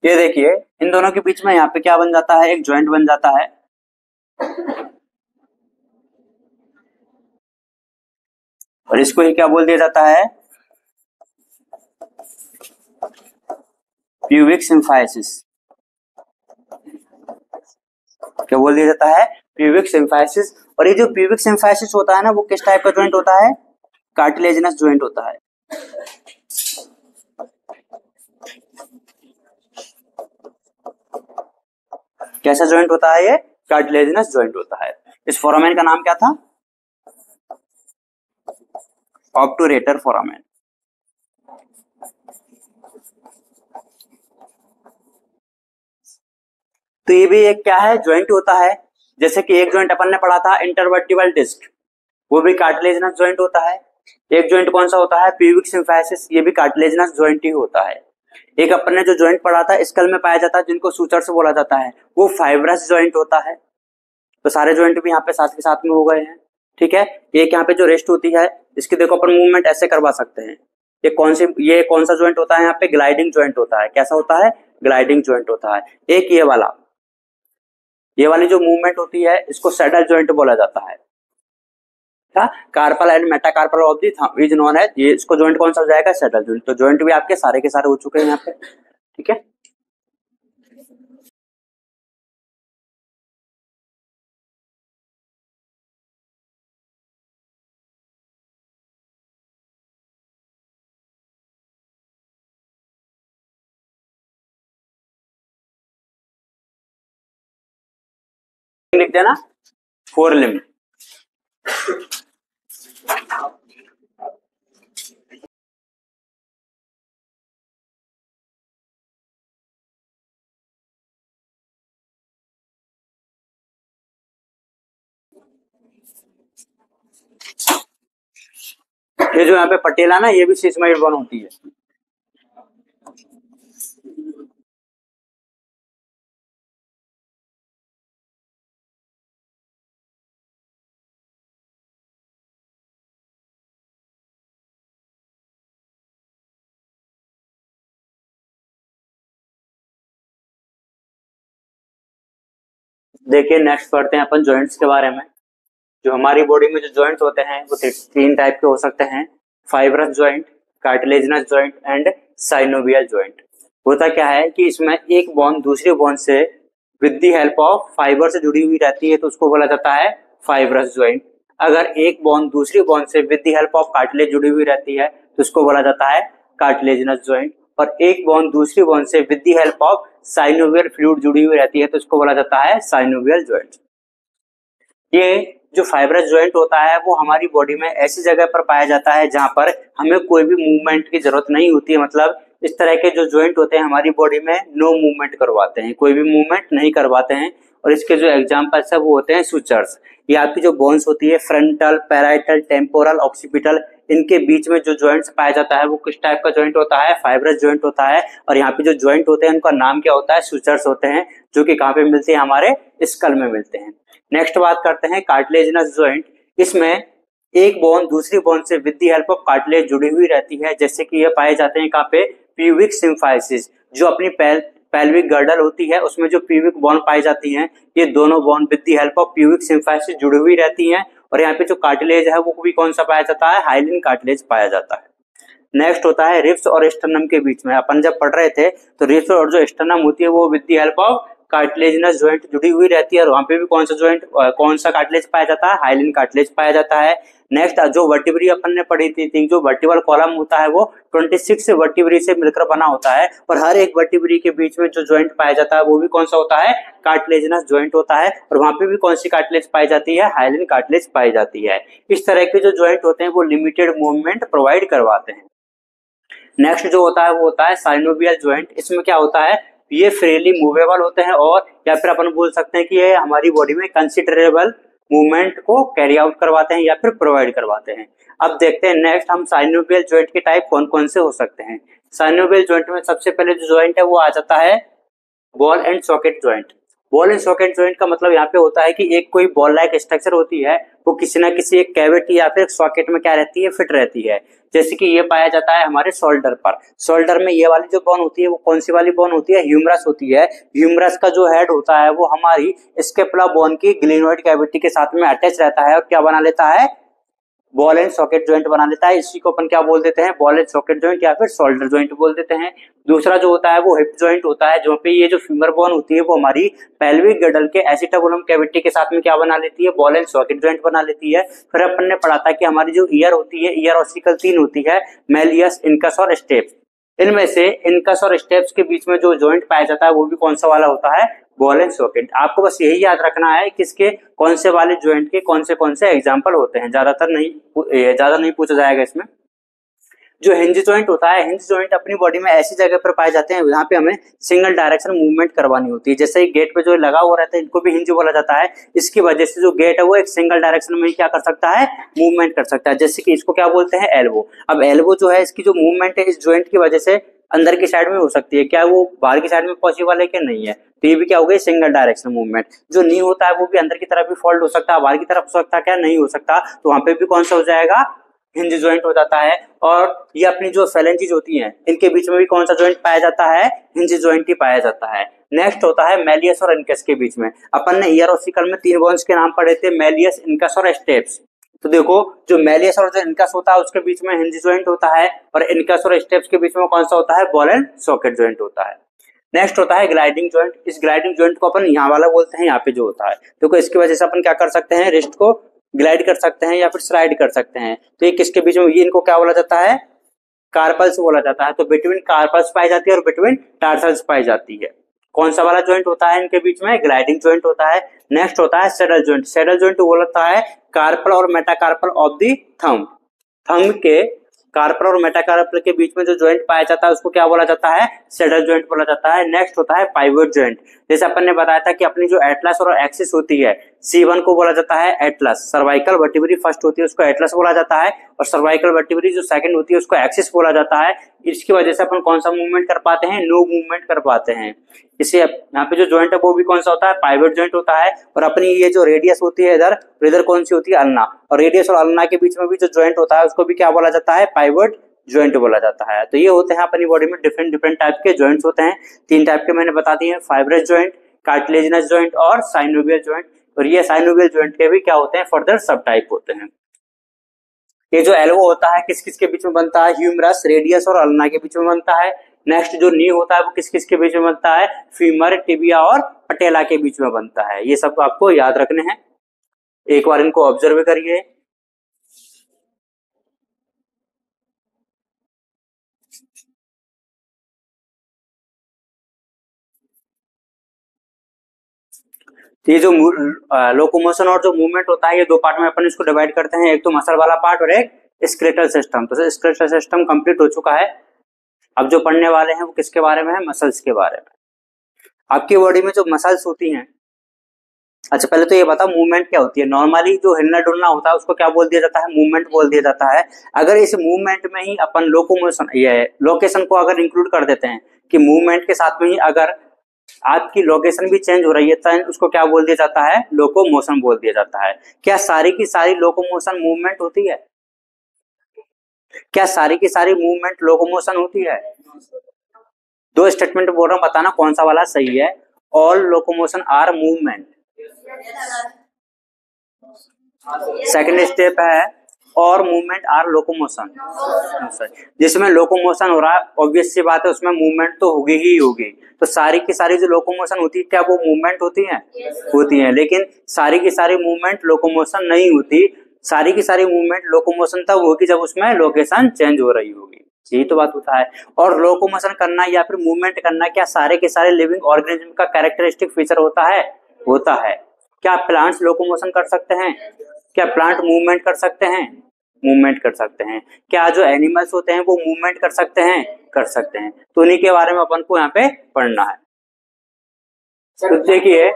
ये देखिए इन दोनों के बीच में यहाँ पे क्या बन जाता है, एक ज्वाइंट बन जाता है। और इसको ही क्या बोल दिया जाता है, प्यूबिक सिम्फाइसिस। क्या बोल दिया जाता है, प्यूबिक सिम्फाइसिस। और ये जो प्यूबिक सिम्फाइसिस होता है ना, वो किस टाइप का ज्वाइंट होता है, कार्टिलेजिनस ज्वाइंट होता है। कैसा ज्वाइंट होता है ये, कार्टिलेजिनस ज्वाइंट होता है। इस फोरामेन का नाम क्या था, ऑब्टूरेटर फोरामेन। तो ये भी एक क्या है, ज्वाइंट होता है। जैसे कि एक ज्वाइंट अपन ने पढ़ा था इंटरवर्टिबल डिस्क, वो भी कार्टिलेजिनस ज्वाइंट होता है। एक ज्वाइंट कौन सा होता है, प्यूबिक सिम्फाइसिस, ये भी कार्टिलेजिनस ज्वाइंट ही होता है। एक अपन ने जो ज्वाइंट पढ़ा था स्कल में पाया जाता है, जिनको सूचर से बोला जाता है, वो फाइब्रस ज्वाइंट होता है। तो सारे ज्वाइंट भी यहाँ पे साथ के साथ में हो गए हैं, ठीक है। एक यहाँ पे जो रेस्ट होती है, इसकी देखो अपन मूवमेंट ऐसे करवा सकते हैं। ये कौन सा ज्वाइंट होता है, यहाँ पे ग्लाइडिंग ज्वाइंट होता है। कैसा होता है, ग्लाइडिंग ज्वाइंट होता है। एक ये वाली जो मूवमेंट होती है इसको सैडल ज्वाइंट बोला जाता है। था carpal and metacarpal of the is known as, ये इसको जॉइंट कौन सा हो जाएगा, सैडल जॉइंट। तो जॉइंट भी आपके सारे के सारे हो चुके हैं यहाँ पे, ठीक है। लिख देना फोर लिम्ब। ये जो यहाँ पे पटेला ना, ये भी सिस्माइड बोन होती है। देखिए नेक्स्ट पढ़ते हैं अपन जॉइंट्स के बारे में। जो हमारी बॉडी में जो जॉइंट्स होते हैं वो तीन टाइप के हो सकते हैं, fibrous joint, cartilaginous joint and synovial joint. होता क्या है कि इसमें एक बोन दूसरे बोन से with the help of fibre से जुड़ी हुई रहती है, तो उसको बोला जाता है फाइब्रस जॉइंट। अगर एक बोन दूसरी बोन से with the help of cartilage जुड़ी हुई रहती है तो उसको बोला जाता है कार्टिलेजिनस जॉइंट। और एक बोन दूसरी बोन से with the help of synovial fluid जुड़ी हुई रहती है तो उसको बोला जाता है साइनोवियल जॉइंट। ये जो फाइब्रस जॉइंट होता है वो हमारी बॉडी में ऐसी जगह पर पाया जाता है जहां पर हमें कोई भी मूवमेंट की जरूरत नहीं होती है। मतलब इस तरह के जो जॉइंट होते हैं हमारी बॉडी में नो मूवमेंट करवाते हैं, कोई भी मूवमेंट नहीं करवाते हैं। और इसके जो एग्जांपल्स है वो होते हैं सुचर्स। ये आपकी जो बोन्स होती है फ्रंटल, पैराइटल, टेम्पोरल, ऑक्सीपिटल, इनके बीच में जो जॉइंट्स पाया जाता है वो किस टाइप का जॉइंट होता है, फाइब्रस जॉइंट होता है। और यहाँ पे जो जॉइंट होते हैं उनका नाम क्या होता है, सुचर्स होते हैं, जो कि कहाँ पे मिलते हैं, हमारे स्कल में मिलते हैं। नेक्स्ट बात करते हैं कार्टिलेजिनस जॉइंट। इसमें एक बोन दूसरी बोन से with the help of cartilage जुड़ी हुई रहती है, जैसे कि ये पाए जाते हैं कहाँ पे, प्यूबिक सिम्फाइसिस। जो अपनी पेल्विक गर्डल होती है उसमें जो प्यूबिक बोन पाई जाती हैं, ये दोनों bone with the help of pubic symphysis जुड़ी हुई रहती हैं। और यहाँ पे जो कार्टिलेज है वो भी कौन सा पाया जाता है, हाइलिन कार्टिलेज पाया जाता है। नेक्स्ट होता है रिब्स और स्टर्नम के बीच में। अपन जब पढ़ रहे थे तो रिब्स और जो स्टर्नम होती है वो with the help of cartilaginous joint जुड़ी हुई रहती है। और वहां पे भी कौन सा जॉइंट, कौन सा कार्टिलेज पाया जाता है, हाइलिन कार्टिलेज पाया जाता है। नेक्स्ट जो वर्टिब्री अपन ने पढ़ी थी, जो वर्टिबल कॉलम होता है वो 26 वर्टिब्री से मिलकर बना होता है। और हर एक वर्टिब्री के बीच में जो जॉइंट पाया जाता है वो भी कौन सा होता है, कार्टिलेजिनस जॉइंट होता है। और वहां पे भी कौन सी कार्टिलेज पाई जाती है, हाइलिन कार्टिलेज पाई जाती है। इस तरह के जो जॉइंट होते हैं वो लिमिटेड मूवमेंट प्रोवाइड करवाते हैं। नेक्स्ट जो होता है वो होता है साइनोवियल जॉइंट। इसमें क्या होता है, ये फ्रीली मूवेबल होते हैं, और या फिर अपन बोल सकते हैं कि ये हमारी बॉडी में कंसिडरेबल मूवमेंट को कैरी आउट करवाते हैं या फिर प्रोवाइड करवाते हैं। अब देखते हैं नेक्स्ट हम साइनोवियल जॉइंट के टाइप कौन कौन से हो सकते हैं। साइनोवियल जॉइंट में सबसे पहले जो जॉइंट है वो आ जाता है ball and socket joint. Ball and socket joint का मतलब यहाँ पे होता है कि एक कोई बॉल लाइक स्ट्रक्चर होती है वो किसी ना किसी एक कैविटी या फिर सॉकेट में क्या रहती है, फिट रहती है। जैसे कि ये पाया जाता है हमारे शोल्डर पर। शोल्डर में ये वाली जो बोन होती है वो कौन सी वाली बोन होती है, ह्यूमरस होती है। ह्यूमरस का जो हेड होता है वो हमारी स्केपुला बोन की ग्लेनोइड कैविटी के साथ में अटैच रहता है और क्या बना लेता है, बॉल एंड सॉकेट जॉइंट बना लेता है। इसी को अपन क्या बोल देते हैं, बॉल एंड सॉकेट जॉइंट या फिर शोल्डर जॉइंट बोल देते हैं। दूसरा जो होता है वो हिप जॉइंट होता है, जो पे ये जो फीमर बोन होती है वो हमारी पेल्विक गडल के एसिटाबुलम कैविटी के साथ में क्या बना लेती है, बॉल एंड सॉकेट जॉइंट बना लेती है। फिर अपन ने पढ़ा था कि हमारी जो ईयर होती है, ईयर ऑसिकल 3 होती है, मेलियस, इनकस और स्टेप्स। इनमें से इनकस और स्टेप्स के बीच में जो जॉइंट पाया जाता है वो भी कौन सा वाला होता है, बॉल एंड सॉकेट। आपको बस यही याद रखना है किसके कौन से वाले जॉइंट के कौन से एग्जांपल होते हैं, ज्यादा नहीं पूछा जाएगा इसमें। जो हिंज जॉइंट होता है, हिंज जॉइंट अपनी बॉडी में ऐसी जगह पर पाए जाते हैं जहाँ पे हमें सिंगल डायरेक्शन मूवमेंट करवानी होती है। जैसे गेट पे जो लगा हुआ रहता है इनको भी हिंज बोला जाता है। इसकी वजह से जो गेट है वो एक सिंगल डायरेक्शन में क्या कर सकता है, मूवमेंट कर सकता है। जैसे कि इसको क्या बोलते हैं, एल्बो। अब एल्बो जो है इसकी जो मूवमेंट है इस जॉइंट की वजह से अंदर की साइड में हो सकती है, क्या वो बाहर की साइड में पॉसिबल है कि नहीं है, तो ये भी क्या हो गई, सिंगल डायरेक्शन मूवमेंट। जो नी होता है वो भी अंदर की तरफ भी फोल्ड हो सकता है, बाहर की तरफ हो सकता है, क्या नहीं हो सकता, तो वहां पे भी कौन सा हो जाएगा, हिंज जॉइंट हो जाता है। और ये अपनी जो फेलेंजेस होती हैं इनके बीच में भी कौन सा जॉइंट पाया जाता है, हिंज जॉइंट ही पाया जाता है। नेक्स्ट होता है मेलियस और इनकस के बीच में। अपन ने ईयर ऑसिकल में 3 बोन्स के नाम पढ़े थे, मेलियस, इनकस और स्टेप्स। तो देखो जो मेलियस और जो इनकस होता है उसके बीच में हिंज ज्वाइंट होता है, और इनकस और स्टेप्स के बीच में कौन सा होता है, बॉल एंड सॉकेट ज्वाइंट होता है। नेक्स्ट होता है ग्लाइडिंग ज्वाइंट। इस ग्लाइडिंग ज्वाइंट को अपन यहाँ वाला बोलते हैं, यहाँ पे जो होता है देखो इसकी वजह से अपन क्या कर सकते हैं, रिस्ट को ग्लाइड कर सकते हैं या फिर स्लाइड कर सकते हैं। तो ये किसके बीच में, ये इनको क्या बोला जाता है, कार्पल्स बोला जाता है। तो बिटवीन कार्पल्स पाई जाती है और बिटवीन टार्सल्स पाई जाती है। कौन सा वाला ज्वाइंट होता है इनके बीच में, ग्लाइडिंग ज्वाइंट होता है। नेक्स्ट होता है सैडल ज्वाइंट। सैडल ज्वाइंट बोलता है कार्पल और metacarpal of the thumb. Thumb के कार्पल और मेटाकार्पल के बीच में जो ज्वाइंट पाया जाता है उसको क्या बोला जाता है, सैडल ज्वाइंट बोला जाता है। नेक्स्ट होता है पाइवोट ज्वाइंट। जैसे अपन ने बताया था कि अपनी जो एटलस और एक्सिस होती है, C1 को बोला जाता है एटलस। सर्वाइकल वर्टिब्री फर्स्ट होती है उसको एटलस बोला जाता है, और सर्वाइकल वर्टिब्री जो सेकंड होती है उसको एक्सिस बोला जाता है। इसकी वजह से अपन कौन सा मूवमेंट कर पाते हैं, नो मूवमेंट कर पाते हैं। इसे यहाँ पे जो ज्वाइंट है वो भी कौन सा होता है, पाइवोट ज्वाइंट होता है। और अपनी ये जो रेडियस होती है इधर कौन सी होती है, अल्ना। और रेडियस और अल्ना के बीच में भी जो ज्वाइंट होता है उसको भी क्या बोला जाता है, पाइवोट ज्वाइंट बोला जाता है। तो ये होते हैं अपनी बॉडी में डिफरेंट टाइप के ज्वाइंट्स होते हैं। 3 टाइप के मैंने बता दिए हैं, फाइब्रस ज्वाइंट, कार्टिलेजिनस ज्वाइंट और साइनोवियल ज्वाइंट। और ये साइनोवियल ज्वाइंट के भी क्या होते हैं, फर्दर सब टाइप होते हैं। ये जो एल्बो होता है किस किस के बीच में बनता है, ह्यूमरस, रेडियस और अल्ना के बीच में बनता है। नेक्स्ट जो नी होता है वो किस किस के बीच में बनता है, फीमर, टिबिया और पटेला के बीच में बनता है। ये सब आपको याद रखने हैं, एक बार इनको ऑब्जर्व करिए। ये जो लोकोमोशन और जो मूवमेंट होता है ये 2 पार्ट में अपन इसको डिवाइड करते हैं, एक तो मसल वाला पार्ट और एक स्केलेटल सिस्टम। तो स्केलेटल सिस्टम कंप्लीट हो चुका है। अब जो पढ़ने वाले हैं वो किसके बारे में है, मसल्स के बारे में। आपकी बॉडी में जो मसल्स होती हैं, अच्छा पहले तो ये बता मूवमेंट क्या होती है। नॉर्मली जो हिलना डुलना होता है उसको क्या बोल दिया जाता है, मूवमेंट बोल दिया जाता है। अगर इस मूवमेंट में ही अपन लोकोमोशन ये लोकेशन को अगर इंक्लूड कर देते हैं कि मूवमेंट के साथ में ही अगर आपकी लोकेशन भी चेंज हो रही है तो उसको क्या बोल दिया जाता है, लोकोमोशन बोल दिया जाता है। क्या सारी की सारी लोकोमोशन मूवमेंट होती है, क्या सारी की सारी मूवमेंट लोकोमोशन होती है? 2 स्टेटमेंट बोल रहा हूं, बताना कौन सा वाला सही है। All locomotion are movement. Second step है और मूवमेंट आर लोकोमोशन। जिसमें लोकोमोशन हो रहा है ऑब्वियस सी बात है उसमें मूवमेंट तो होगी ही होगी। तो सारी की सारी जो लोकोमोशन होती है क्या वो मूवमेंट होती है, होती है। लेकिन सारी की सारी मूवमेंट लोकोमोशन नहीं होती। सारी की सारी मूवमेंट लोकोमोशन तब होगी जब उसमें लोकेशन चेंज हो रही होगी, यही तो बात होता है। और लोकोमोशन करना या फिर मूवमेंट करना क्या सारे के सारे लिविंग ऑर्गेनिज्म का कैरेक्टरिस्टिक फीचर होता है, होता है। क्या प्लांट्स लोकोमोशन कर सकते हैं, क्या प्लांट मूवमेंट कर सकते हैं, मूवमेंट कर सकते हैं। क्या जो एनिमल्स होते हैं वो मूवमेंट कर सकते हैं, कर सकते हैं। तो उन्हीं के बारे में अपन को यहाँ पे पढ़ना है। तो देखिए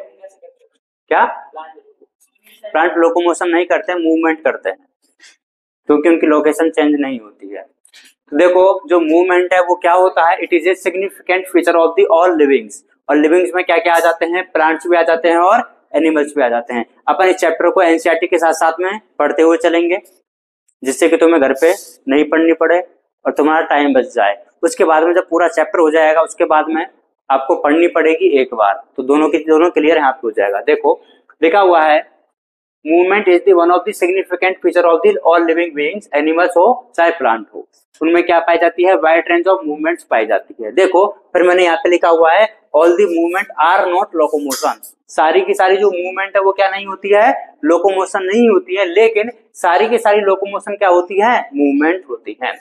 क्या प्लांट लोकोमोशन नहीं करते हैं, मूवमेंट करते हैं क्योंकि उनकी लोकेशन चेंज नहीं होती है। तो देखो जो मूवमेंट है वो क्या होता है, it is a significant feature of the all livings. और लिविंग्स में क्या क्या आ जाते हैं, प्लांट्स भी आ जाते हैं और एनिमल्स भी आ जाते हैं। अपन इस चैप्टर को एनसीईआरटी के साथ साथ में पढ़ते हुए चलेंगे जिससे कि तुम्हें घर पे नहीं पढ़नी पड़े और तुम्हारा टाइम बच जाए। उसके बाद में जब पूरा चैप्टर हो जाएगा उसके बाद में आपको पढ़नी पड़ेगी एक बार, तो दोनों क्लियर यहाँ पे हो जाएगा। देखो लिखा हुआ है movement is the one of the significant feature of the all living beings, animals हो चाहे प्लांट हो। उनमें क्या पाई जाती है, वाइड रेंज ऑफ मूवमेंट्स पाई जाती है। देखो फिर मैंने यहाँ पे लिखा हुआ है all the movement are not locomotion. सारी की सारी जो मूवमेंट है वो क्या नहीं होती है, लोकोमोशन नहीं होती है। लेकिन सारी की सारी लोकोमोशन क्या होती है, मूवमेंट होती है।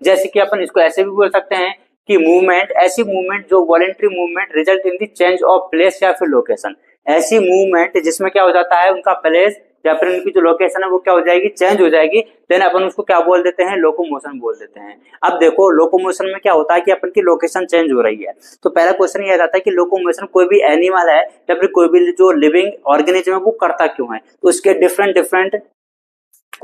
जैसे कि अपन इसको ऐसे भी बोल सकते हैं कि मूवमेंट, ऐसी मूवमेंट जो voluntary movement result in the change of place या फिर लोकेशन। ऐसी मूवमेंट जिसमें क्या हो जाता है उनका प्लेस या फिर उनकी जो लोकेशन है वो क्या हो जाएगी, चेंज हो जाएगी। देन अपन उसको क्या बोल देते हैं, लोकोमोशन बोल देते हैं। अब देखो लोकोमोशन में क्या होता है कि अपन की लोकेशन चेंज हो रही है। तो पहला क्वेश्चन ये आता है कि लोकोमोशन कोई भी एनिमल है या फिर कोई भी जो लिविंग ऑर्गेनिज्म है वो करता क्यों है। तो उसके डिफरेंट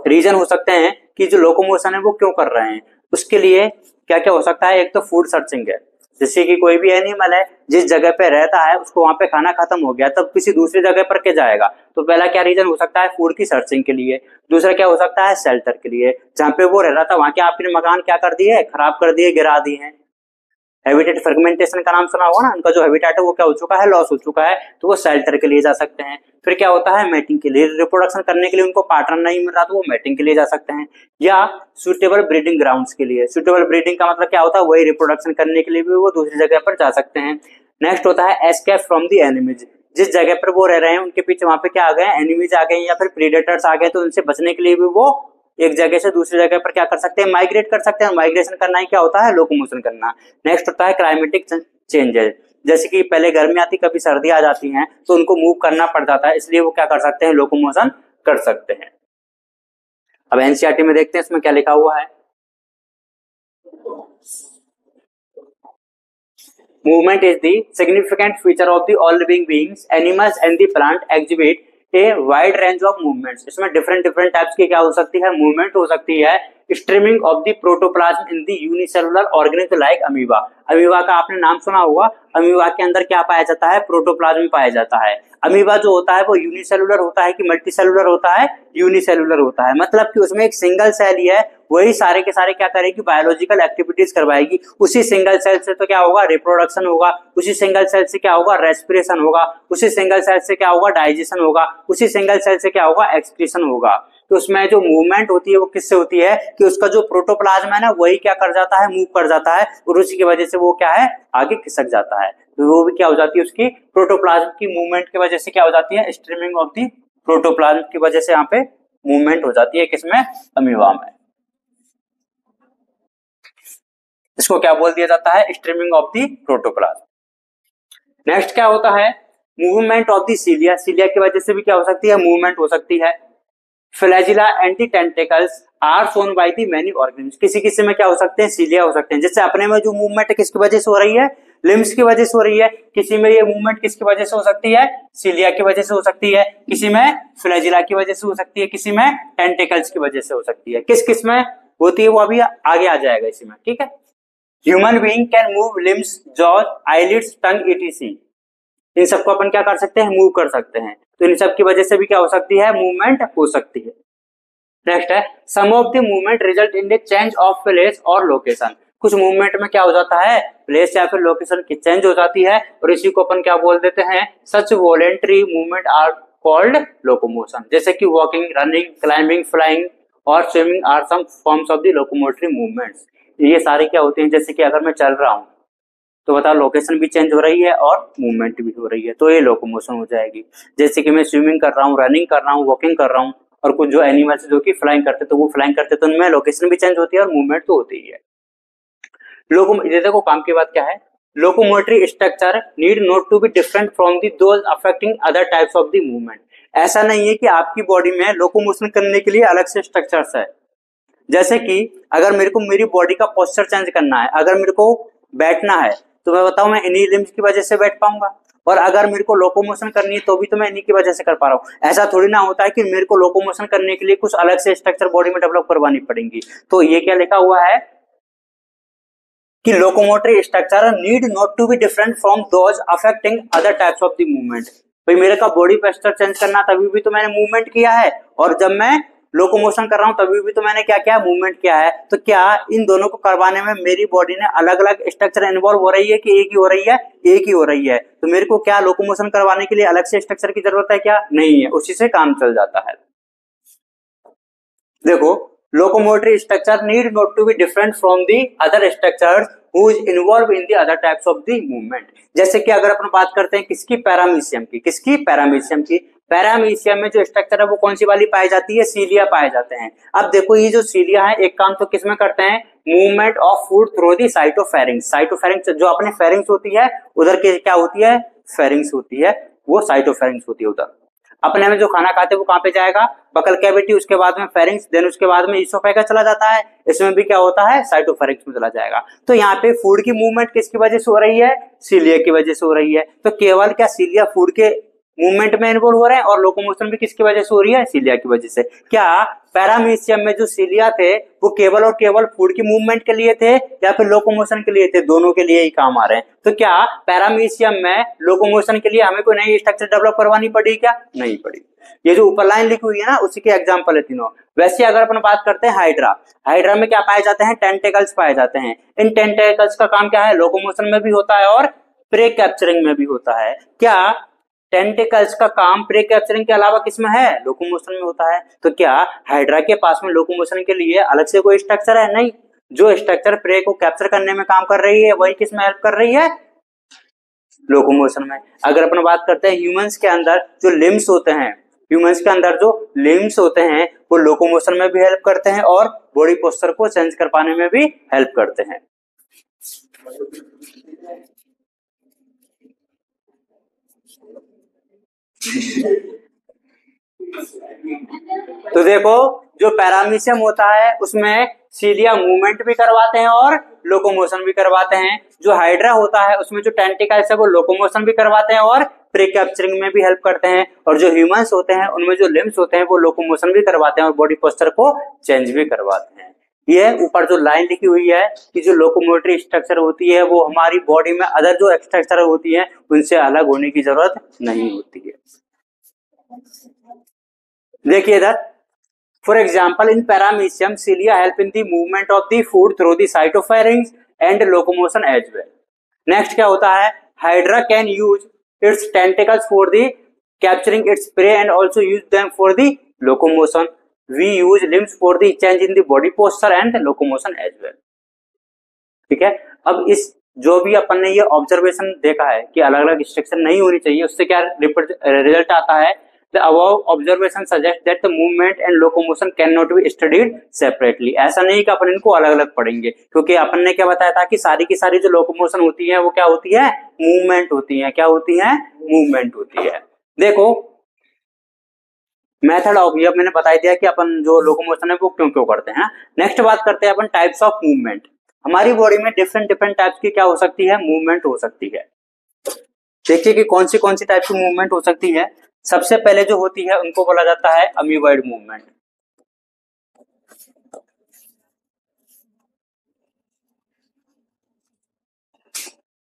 रीजन हो सकते हैं कि जो लोकोमोशन है वो क्यों कर रहे हैं। उसके लिए क्या क्या हो सकता है, एक तो फूड सर्चिंग है। जैसे कि कोई भी एनिमल है जिस जगह पे रहता है उसको वहां पे खाना खत्म हो गया तब किसी दूसरी जगह पर के जाएगा। तो पहला क्या रीजन हो सकता है, फूड की सर्चिंग के लिए। दूसरा क्या हो सकता है, शेल्टर के लिए। जहां पे वो रह रहा था वहां के आपने मकान क्या कर दिए, खराब कर दिए, गिरा दिए हैं। हैबिटेट फ्रेगमेंटेशन का नाम सुना होगा ना, उनका जो हैबिटेट है वो क्या हो चुका है, लॉस हो चुका है, तो वो शेल्टर के लिए जा सकते हैं। फिर क्या होता है, मैटिंग के लिए, रिप्रोडक्शन करने के लिए उनको पार्टनर नहीं मिल रहा तो वो मैटिंग के लिए जा सकते हैं, या सुटेबल ब्रीडिंग ग्राउंड्स के लिए। सुटेबल ब्रीडिंग का मतलब क्या होता है, वही रिप्रोडक्शन करने के लिए भी वो दूसरी जगह पर जा सकते हैं। नेक्स्ट होता है एस्केप फ्रॉम द एनिमीज, जिस जगह पर वो रह रहे हैं उनके पीछे वहां पे क्या आ गए, एनिमीज आ गए या फिर प्रीडेटर्स आ गए, तो उनसे बचने के लिए भी वो एक जगह से दूसरी जगह पर क्या कर सकते हैं, माइग्रेट कर सकते हैं। माइग्रेशन करना ही क्या होता है, लोकोमोशन करना। नेक्स्ट होता है क्लाइमेटिक चेंजेस, जैसे कि पहले गर्मी आती कभी सर्दी आ जाती है तो उनको मूव करना पड़ जाता है, इसलिए वो क्या कर सकते हैं, लोकोमोशन कर सकते हैं। अब एनसीईआरटी में देखते हैं इसमें क्या लिखा हुआ है। Movement is the significant feature of the all living beings. Animals and the plant exhibit a wide range of movements. इसमें different types की क्या हो सकती है, movement हो सकती है। Streaming of the protoplasm in the unicellular organism like amoeba. Amoeba का आपने नाम सुना होगा। अमीबा के अंदर क्या पाया जाता है, प्रोटोप्लाज्म पाया जाता है। अमीबा जो होता है वो यूनिसेलुलर होता है कि मल्टीसेलुलर होता है, यूनिसेलुलर होता है, मतलब कि उसमें एक सिंगल सेल ही है, वही सारे के सारे क्या करेगी, बायोलॉजिकल एक्टिविटीज करवाएगी। उसी सिंगल सेल से तो क्या होगा, रिप्रोडक्शन होगा, उसी सिंगल सेल से क्या होगा, रेस्पिरेशन होगा, उसी सिंगल सेल से क्या होगा, डाइजेशन होगा, उसी सिंगल सेल से क्या होगा, एक्सक्रीशन होगा। तो उसमें जो मूवमेंट होती है वो किससे होती है, कि उसका जो प्रोटोप्लाज्म है ना वही क्या कर जाता है, मूव कर जाता है, और उसी की वजह से वो क्या है, आगे खिसक जाता है। तो वो भी क्या हो जाती है, उसकी प्रोटोप्लाज्म की मूवमेंट की वजह से क्या हो जाती है, स्ट्रीमिंग ऑफ दी प्रोटोप्लाज्म की वजह से यहाँ पे मूवमेंट हो जाती है, किसमें, अमीबा में। इसको क्या बोल दिया जाता है, streaming of the protoplasm. Next क्या होता है, मूवमेंट ऑफ दी सीलिया। सीलिया की वजह से भी क्या हो सकती है, मूवमेंट हो सकती है। Flagella and tentacles are shown by the many organisms. किसी किसी में क्या हो सकते हैं, सीलिया हो सकते हैं। जैसे अपने में जो मूवमेंट है किसकी वजह से हो रही है, लिम्स की वजह से हो रही है। किसी में ये मूवमेंट किसकी वजह से हो सकती है, सीलिया की वजह से हो सकती है। किसी में फ्लैजिला की वजह से हो सकती है, किसी में टेंटिकल्स की वजह से हो सकती है। किस किस में होती है वो अभी आगे आ जाएगा इसी में, ठीक है। Human being can move limbs, jaws, eyelids, tongue etc। इन सबको अपन क्या कर सकते हैं, मूव कर सकते हैं। तो इन सब की वजह से भी क्या हो सकती है, मूवमेंट हो सकती है। नेक्स्ट है some of the movement result in the change of place और लोकेशन। कुछ मूवमेंट में क्या हो जाता है, प्लेस या फिर लोकेशन की चेंज हो जाती है, और इसी को अपन क्या बोल देते हैं, such voluntary movement are called locomotion. जैसे कि वॉकिंग, रनिंग, क्लाइंबिंग, फ्लाइंग और swimming are some forms of the locomotory movements. ये सारे क्या होते हैं, जैसे कि अगर मैं चल रहा हूँ तो बताओ लोकेशन भी चेंज हो रही है और मूवमेंट भी हो रही है, तो ये लोकोमोशन हो जाएगी। जैसे कि मैं स्विमिंग कर रहा हूँ, रनिंग कर रहा हूँ, वॉकिंग कर रहा हूँ, और कुछ जो एनिमल्स जो कि फ्लाइंग करते तो वो फ्लाइंग करते तो उनमें लोकेशन भी चेंज होती है और मूवमेंट तो होती ही है। देखो काम की बात क्या है, locomotory structure need not to be different from the those affecting other types of the movement. ऐसा नहीं है कि आपकी बॉडी में लोकोमोशन करने के लिए अलग से स्ट्रक्चर्स है। जैसे कि अगर मेरे को मेरी बॉडी का पोस्चर चेंज करना है, अगर मेरे को बैठना है तो मैं बताऊं मैं इन्हीं लिम्स की वजह से बैठ पाऊंगा, और अगर मेरे को लोकोमोशन करनी है तो भी तो मैं इन्हीं की वजह से कर पा रहा हूँ। ऐसा थोड़ी ना होता है कि मेरे को लोकोमोशन करने के लिए कुछ अलग से स्ट्रक्चर बॉडी में डेवलप करवानी पड़ेंगी। तो ये क्या लिखा हुआ है कि locomotory structure need not to be different from those affecting other types of the movement. भाई मेरे का बॉडी पोस्चर चेंज करना तभी भी तो मैंने मूवमेंट किया है, और जब मैं लोकोमोशन कर रहा हूं तभी भी तो मैंने क्या किया, मूवमेंट किया है। तो क्या इन दोनों को करवाने में मेरी बॉडी ने अलग अलग स्ट्रक्चर इन्वॉल्व हो रही है कि एक ही हो रही है, एक ही हो रही है। तो मेरे को क्या लोकोमोशन करवाने के लिए अलग से स्ट्रक्चर की जरूरत है क्या, नहीं है, उसी से काम चल जाता है। देखो locomotory structure need not to be different from the other structures who is involve in the other types of the movement. जैसे कि अगर अपन बात करते हैं किसकी, पैरामीशियम की। किसकी, पैरामीशियम की। पैरामीशियम में जो स्ट्रक्चर है वो कौन सी वाली पाई जाती है, सीलिया पाए जाते हैं। अब देखो ये जो सीलिया है एक काम तो किसमें करते हैं, movement of food through the cytopharynx. Cytopharynx जो अपने फेरिंग्स होती है उधर के क्या होती है, फेरिंग्स होती है, वो साइटोफेरिंक्स होती है उधर। अपने में जो खाना खाते हैं वो कहाँ पे जाएगा, बकल कैविटी, उसके बाद में फेरिंग्स, देन उसके बाद में इसोफेगस चला जाता है। इसमें भी क्या होता है, साइटोफेरिंक्स में चला जाएगा। तो यहाँ पे फूड की मूवमेंट किसकी वजह से हो रही है, सीलिया की वजह से हो रही है। तो केवल क्या सीलिया फूड के मूवमेंट में इन्वॉल्व हो रहे हैं और लोकोमोशन भी किसकी वजह से हो रही है, सीलिया की वजह से। क्या पैरामीशियम में जो सीलिया थे वो केवल और केवल फूड की मूवमेंट के लिए थे या फिर लोकोमोशन के लिए थे, दोनों के लिए ही काम आ रहे हैं। तो क्या पैरामीशियम में लोकोमोशन के लिए हमें कोई नई स्ट्रक्चर डेवलप करवानी पड़ी क्या, नहीं पड़ी। ये जो ऊपर लाइन लिखी हुई है ना उसी के एग्जांपल है तीनों। वैसे अगर अपन बात करते हैं हाइड्रा, हाइड्रा में क्या पाए जाते हैं, टेंटेकल्स पाए जाते हैं। इन टेंटेकल्स का काम क्या है, लोकोमोशन में भी होता है और प्रे कैप्चरिंग में भी होता है। क्या टेंटिकल्स का काम प्रे कैप्चरिंग के अलावा किसमें है, लोकोमोशन में होता है। तो क्या हाइड्रा के पास में लोकोमोशन के लिए अलग से कोई स्ट्रक्चर है, नहीं। जो स्ट्रक्चर प्रे को कैप्चर करने में काम कर रही है वही किसमें हेल्प कर रही है, लोकोमोशन में। अगर अपन बात करते हैं ह्यूमंस के अंदर जो लिम्स होते हैं, ह्यूमंस के अंदर जो लिम्स होते हैं वो लोकोमोशन में भी हेल्प करते हैं और बॉडी पोस्चर को चेंज कर पाने में भी हेल्प करते हैं। तो देखो जो पैरामीशियम होता है उसमें सीलिया मूवमेंट भी करवाते हैं और लोकोमोशन भी करवाते हैं। जो हाइड्रा होता है उसमें जो टेंटिकल्स है वो लोकोमोशन भी करवाते हैं और प्री कैप्चरिंग में भी हेल्प करते हैं। और जो ह्यूमंस होते हैं उनमें जो लिम्स होते हैं वो लोकोमोशन भी करवाते हैं और बॉडी पोस्चर को चेंज भी करवाते हैं। ये ऊपर जो लाइन लिखी हुई है कि जो लोकोमोटरी स्ट्रक्चर होती है वो हमारी बॉडी में अदर जो स्ट्रक्चर होती है उनसे अलग होने की जरूरत नहीं होती है। देखिए इधर, for example in paramecium cilia help in the movement of the food through the cytopharynx and locomotion as well. Next क्या होता है, hydra can use its tentacles for the capturing its prey and also use them for the locomotion. We use limbs for the change in the body posture and locomotion as well. ठीक है, अब इस जो भी अपन ने ये ऑब्जर्वेशन देखा है कि अलग अलग स्ट्रक्चर नहीं होनी चाहिए, उससे क्या रिजल्ट आता है, the above observation suggests that the movement and locomotion cannot be studied separately। ऐसा नहीं कि अपन इनको अलग अलग पढ़ेंगे, क्योंकि अपन ने क्या बताया था कि सारी की सारी जो लोकोमोशन होती है वो क्या होती है, मूवमेंट होती है। क्या होती है, मूवमेंट होती है। देखो मेथड ऑफ, ये मैंने बता दिया कि अपन जो लोकोमोशन है वो क्यों क्यों करते हैं। नेक्स्ट बात करते हैं अपन टाइप्स ऑफ मूवमेंट। हमारी बॉडी में डिफरेंट डिफरेंट टाइप्स की क्या हो सकती है, मूवमेंट हो सकती है। देखिए कि कौन सी टाइप की मूवमेंट हो सकती है। सबसे पहले जो होती है उनको बोला जाता है अमीबॉइड मूवमेंट।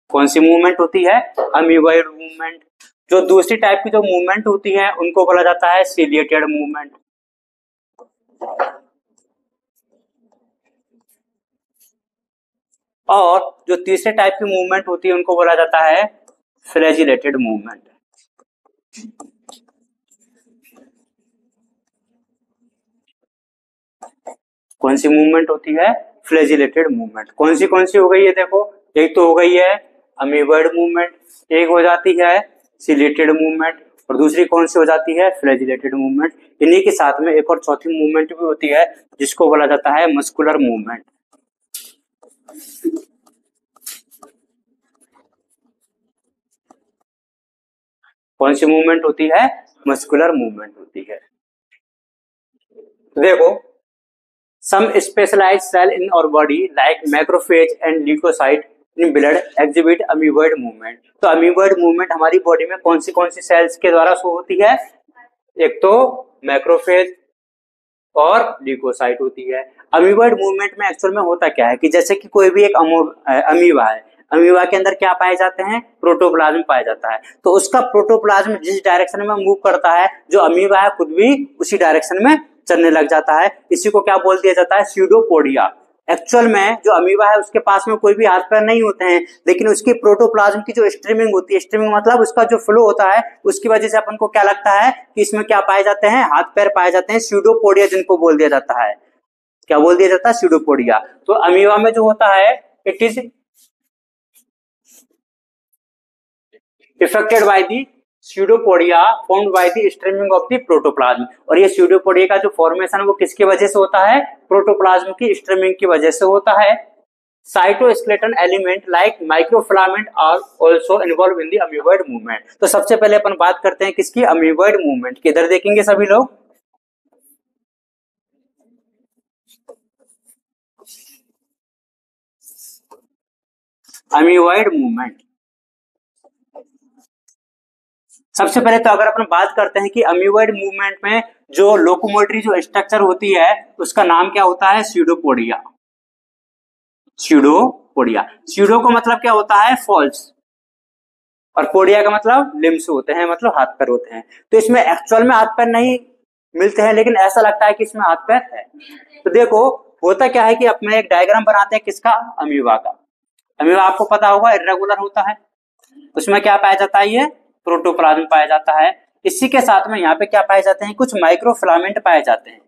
कौन सी मूवमेंट होती है, अमीबॉइड मूवमेंट। जो दूसरी टाइप की जो मूवमेंट होती है उनको बोला जाता है सीलिएटेड मूवमेंट। और जो तीसरे टाइप की मूवमेंट होती है उनको बोला जाता है फ्लैजिलेटेड मूवमेंट। कौन सी मूवमेंट होती है, फ्लैजिलेटेड मूवमेंट। कौन सी हो गई है, देखो एक तो हो गई है अमीबॉइड मूवमेंट, एक हो जाती है सीलिएटेड मूवमेंट और दूसरी कौन सी हो जाती है, फ्लैजिलेटेड मूवमेंट। इन्हीं के साथ में एक और चौथी मूवमेंट भी होती है जिसको बोला जाता है मस्कुलर मूवमेंट। कौन सी मूवमेंट होती है, मस्कुलर मूवमेंट होती है। देखो some specialized cell in our body like macrophage and leukocyte in blood exhibit amoeboid movement। तो amoeboid movement हमारी बॉडी में कौन सी सेल्स के द्वारा शो होती है, एक तो मैक्रोफेज और ल्यूकोसाइट होती है। अमीबॉइड मूवमेंट में एक्चुअल में होता क्या है कि जैसे कि कोई भी एक अमीबा है, अमीबा के अंदर क्या पाए जाते हैं, प्रोटोप्लाज्म पाया जाता है। तो उसका प्रोटोप्लाज्म जिस डायरेक्शन में मूव करता है जो अमीबा है खुद भी उसी डायरेक्शन में चलने लग जाता है। इसी को क्या बोल दिया जाता है, स्यूडोपोडिया। एक्चुअल में जो अमीबा है उसके पास में कोई भी हाथ पैर नहीं होते हैं, लेकिन उसकी प्रोटोप्लाज्म की जो स्ट्रीमिंग होती है, स्ट्रीमिंग मतलब उसका जो फ्लो होता है, उसकी वजह से अपन को क्या लगता है कि इसमें क्या पाए जाते हैं, हाथ पैर पाए जाते हैं, स्यूडोपोडिया जिनको बोल दिया जाता है। क्या बोल दिया जाता है, स्यूडोपोडिया। तो अमीबा में जो होता है it is affected by the pseudopodia formed by the streaming of the protoplasm. और ये स्यूडोपोडिया का जो फॉर्मेशन वो किसकी वजह से होता है, प्रोटोप्लाज्म की स्ट्रीमिंग की वजह से होता है। Cytoskeleton element like microfilament are also involve in the amoeboid movement. तो सबसे पहले अपन बात करते हैं किसकी, अमीबॉइड मूवमेंट की। इधर देखेंगे सभी लोग, अमीबॉइड मूवमेंट। सबसे पहले तो अगर अपन बात करते हैं कि अमीबॉइड मूवमेंट में जो लोकोमोटरी जो स्ट्रक्चर होती है उसका नाम क्या होता है, स्यूडोपोडिया। स्यूडोपोडिया, स्यूडो का मतलब क्या होता है, फॉल्स, और पोडिया का मतलब लिम्स होते हैं, मतलब हाथ पैर होते हैं। तो इसमें एक्चुअल में हाथ पैर नहीं मिलते हैं, लेकिन ऐसा लगता है कि इसमें हाथ पैर है। तो देखो होता क्या है कि अपने एक डायग्राम बनाते हैं किसका, अमीबा का। अमीबा आपको पता होगा इर्रेगुलर होता है, उसमें क्या पाया जाता है, ये प्रोटोप्लाज्म पाया जाता है। इसी के साथ में यहाँ पे क्या पाए जाते हैं, कुछ माइक्रोफिलामेंट पाए जाते हैं।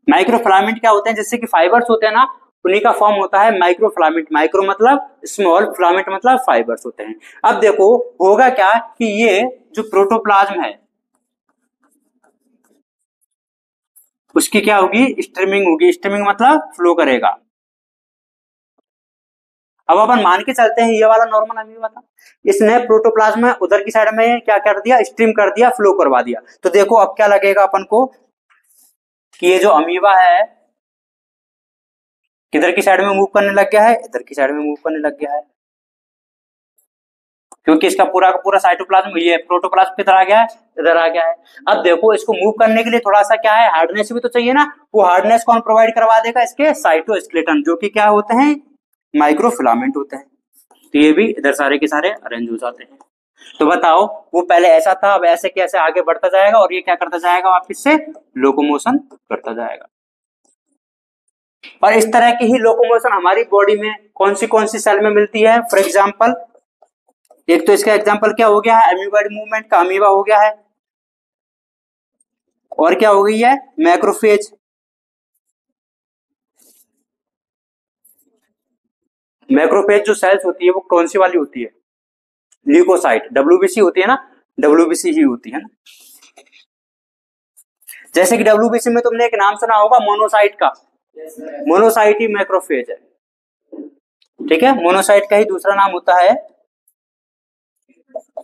माइक्रोफिलामेंट क्या होते हैं, जैसे कि फाइबर्स होते हैं ना, उन्हीं का फॉर्म होता है माइक्रोफिलामेंट। माइक्रो मतलब स्मॉल, फिलामेंट मतलब फाइबर्स होते हैं। अब देखो होगा क्या कि ये जो प्रोटोप्लाज्म है उसकी क्या होगी, स्ट्रीमिंग होगी। स्ट्रीमिंग मतलब फ्लो करेगा। अब अपन मान के चलते हैं ये वाला नॉर्मल अमीबा था, इसने प्रोटोप्लाज्म में उधर की साइड में क्या कर दिया, स्ट्रीम कर दिया, फ्लो करवा दिया। तो देखो अब क्या लगेगा अपन को कि ये जो अमीबा है किधर की साइड में मूव करने लग गया है, इधर की साइड में मूव करने लग गया है, क्योंकि इसका पूरा का पूरा साइटोप्लाज्म, ये प्रोटोप्लाज्म किधर आ गया है, इधर आ गया है। अब देखो इसको मूव करने के लिए थोड़ा सा क्या है, हार्डनेस भी तो चाहिए ना। वो हार्डनेस कौन प्रोवाइड करवा देगा, इसके साइटोस्केलेटन, जो कि क्या होते हैं, माइक्रोफिलामेंट होते हैं। तो ये भी इधर सारे के सारे अरेंज हो जाते हैं। तो बताओ वो पहले ऐसा था, अब ऐसे कैसे आगे बढ़ता जाएगा, और ये क्या करता जाएगा, वापिस से लोकोमोशन करता जाएगा। और इस तरह की ही लोकोमोशन हमारी बॉडी में कौन सी सेल में मिलती है। फॉर एग्जांपल एक तो इसका एग्जांपल क्या हो गया है, अमीबॉइड मूवमेंट का अमीबा हो गया है, और क्या हो गई है, मैक्रोफेज। मैक्रोफेज जो सेल्स होती है वो कौन सी वाली होती है, ल्यूकोसाइट, डब्ल्यूबीसी होती है ना, डब्ल्यूबीसी ही होती है ना। जैसे कि डब्ल्यूबीसी में तुमने एक नाम सुना होगा मोनोसाइट का, मोनोसाइट ही मैक्रोफेज है, ठीक है। मोनोसाइट का ही दूसरा नाम होता है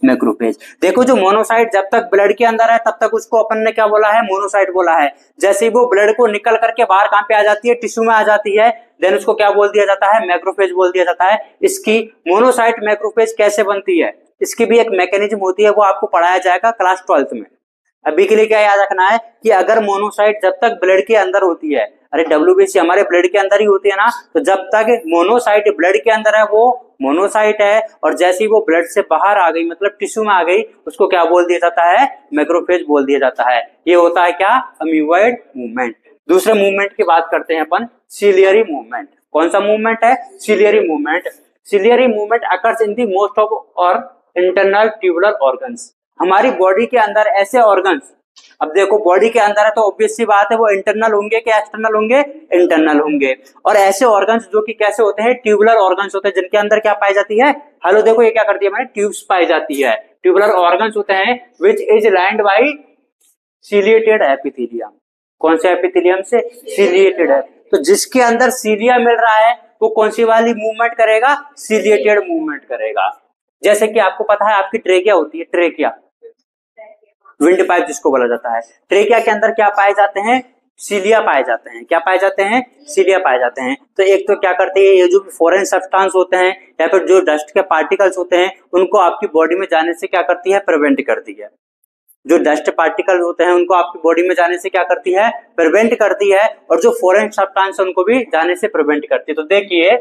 मैक्रोफेज। देखो जो मोनोसाइट जब तक ब्लड के अंदर है तब तक उसको अपन ने क्या बोला है, मोनोसाइट बोला है। जैसे ही वो ब्लड को निकल करके बाहर कहां पे आ जाती है, टिश्यू में आ जाती है, देन उसको क्या बोल दिया जाता है, मैक्रोफेज बोल दिया जाता है। इसकी मोनोसाइट मैक्रोफेज कैसे बनती है, इसकी भी एक मैकेनिज्म होती है, वो आपको पढ़ाया जाएगा क्लास 12th में। अभी के लिए क्या याद रखना है कि अगर मोनोसाइट जब तक ब्लड के अंदर होती है, अरे डब्ल्यूबीसी हमारे ब्लड के अंदर ही होती है ना, तो जब तक मोनोसाइट ब्लड के अंदर है वो मोनोसाइट है, और जैसे ही वो ब्लड से बाहर आ गई, मतलब टिश्यू में आ गई, उसको क्या बोल दिया जाता है, मैक्रोफेज बोल दिया जाता है। ये होता है क्या, अमीबॉइड मूवमेंट। दूसरे मूवमेंट की बात करते हैं अपन, सिलियरी मूवमेंट। कौन सा मूवमेंट है, ciliary movement. Ciliary movement occurs in the most of और इंटरनल ट्यूबुलर ऑर्गन्स। हमारी बॉडी के अंदर ऐसे ऑर्गन्स, अब देखो बॉडी के अंदर है तो ऑब्वियस सी बात है वो इंटरनल होंगे क्या एक्सटर्नल होंगे, इंटरनल होंगे। और ऐसे ऑर्गन्स जो कि कैसे होते हैं, ट्यूबुलर ऑर्गन्स होते हैं, जिनके अंदर क्या पाई जाती है, हेलो देखो ये क्या करती है, मैंने ट्यूब्स पाई जाती है। ट्यूबुलर ऑर्गन्स होते हैं which is lined by ciliated epithelium. कौन से एपिथेलियम से, सीलिएटेड है। तो जिसके अंदर सीलिया मिल रहा है वो कौन सी वाली मूवमेंट करेगा, सीलिएटेड मूवमेंट करेगा। जैसे कि आपको पता है आपकी ट्रेकिया होती है, ट्रेकिया विंड पाइप जिसको बोला जाता है। ट्रेकिया के अंदर क्या पाए जाते हैं, सीलिया पाए जाते हैं। क्या पाए जाते हैं, सीलिया पाए जाते हैं। तो एक तो क्या करते हैं, ये जो फॉरेन सब्सटेंस होते हैं या फिर जो डस्ट के पार्टिकल्स होते हैं उनको आपकी बॉडी में जाने से क्या करती है, प्रिवेंट करती है। जो डस्ट पार्टिकल होते हैं उनको आपकी बॉडी में जाने से क्या करती है, प्रिवेंट करती है, और जो फॉरेन सब्सटेंस उनको भी जाने से प्रिवेंट करती है। तो देखिए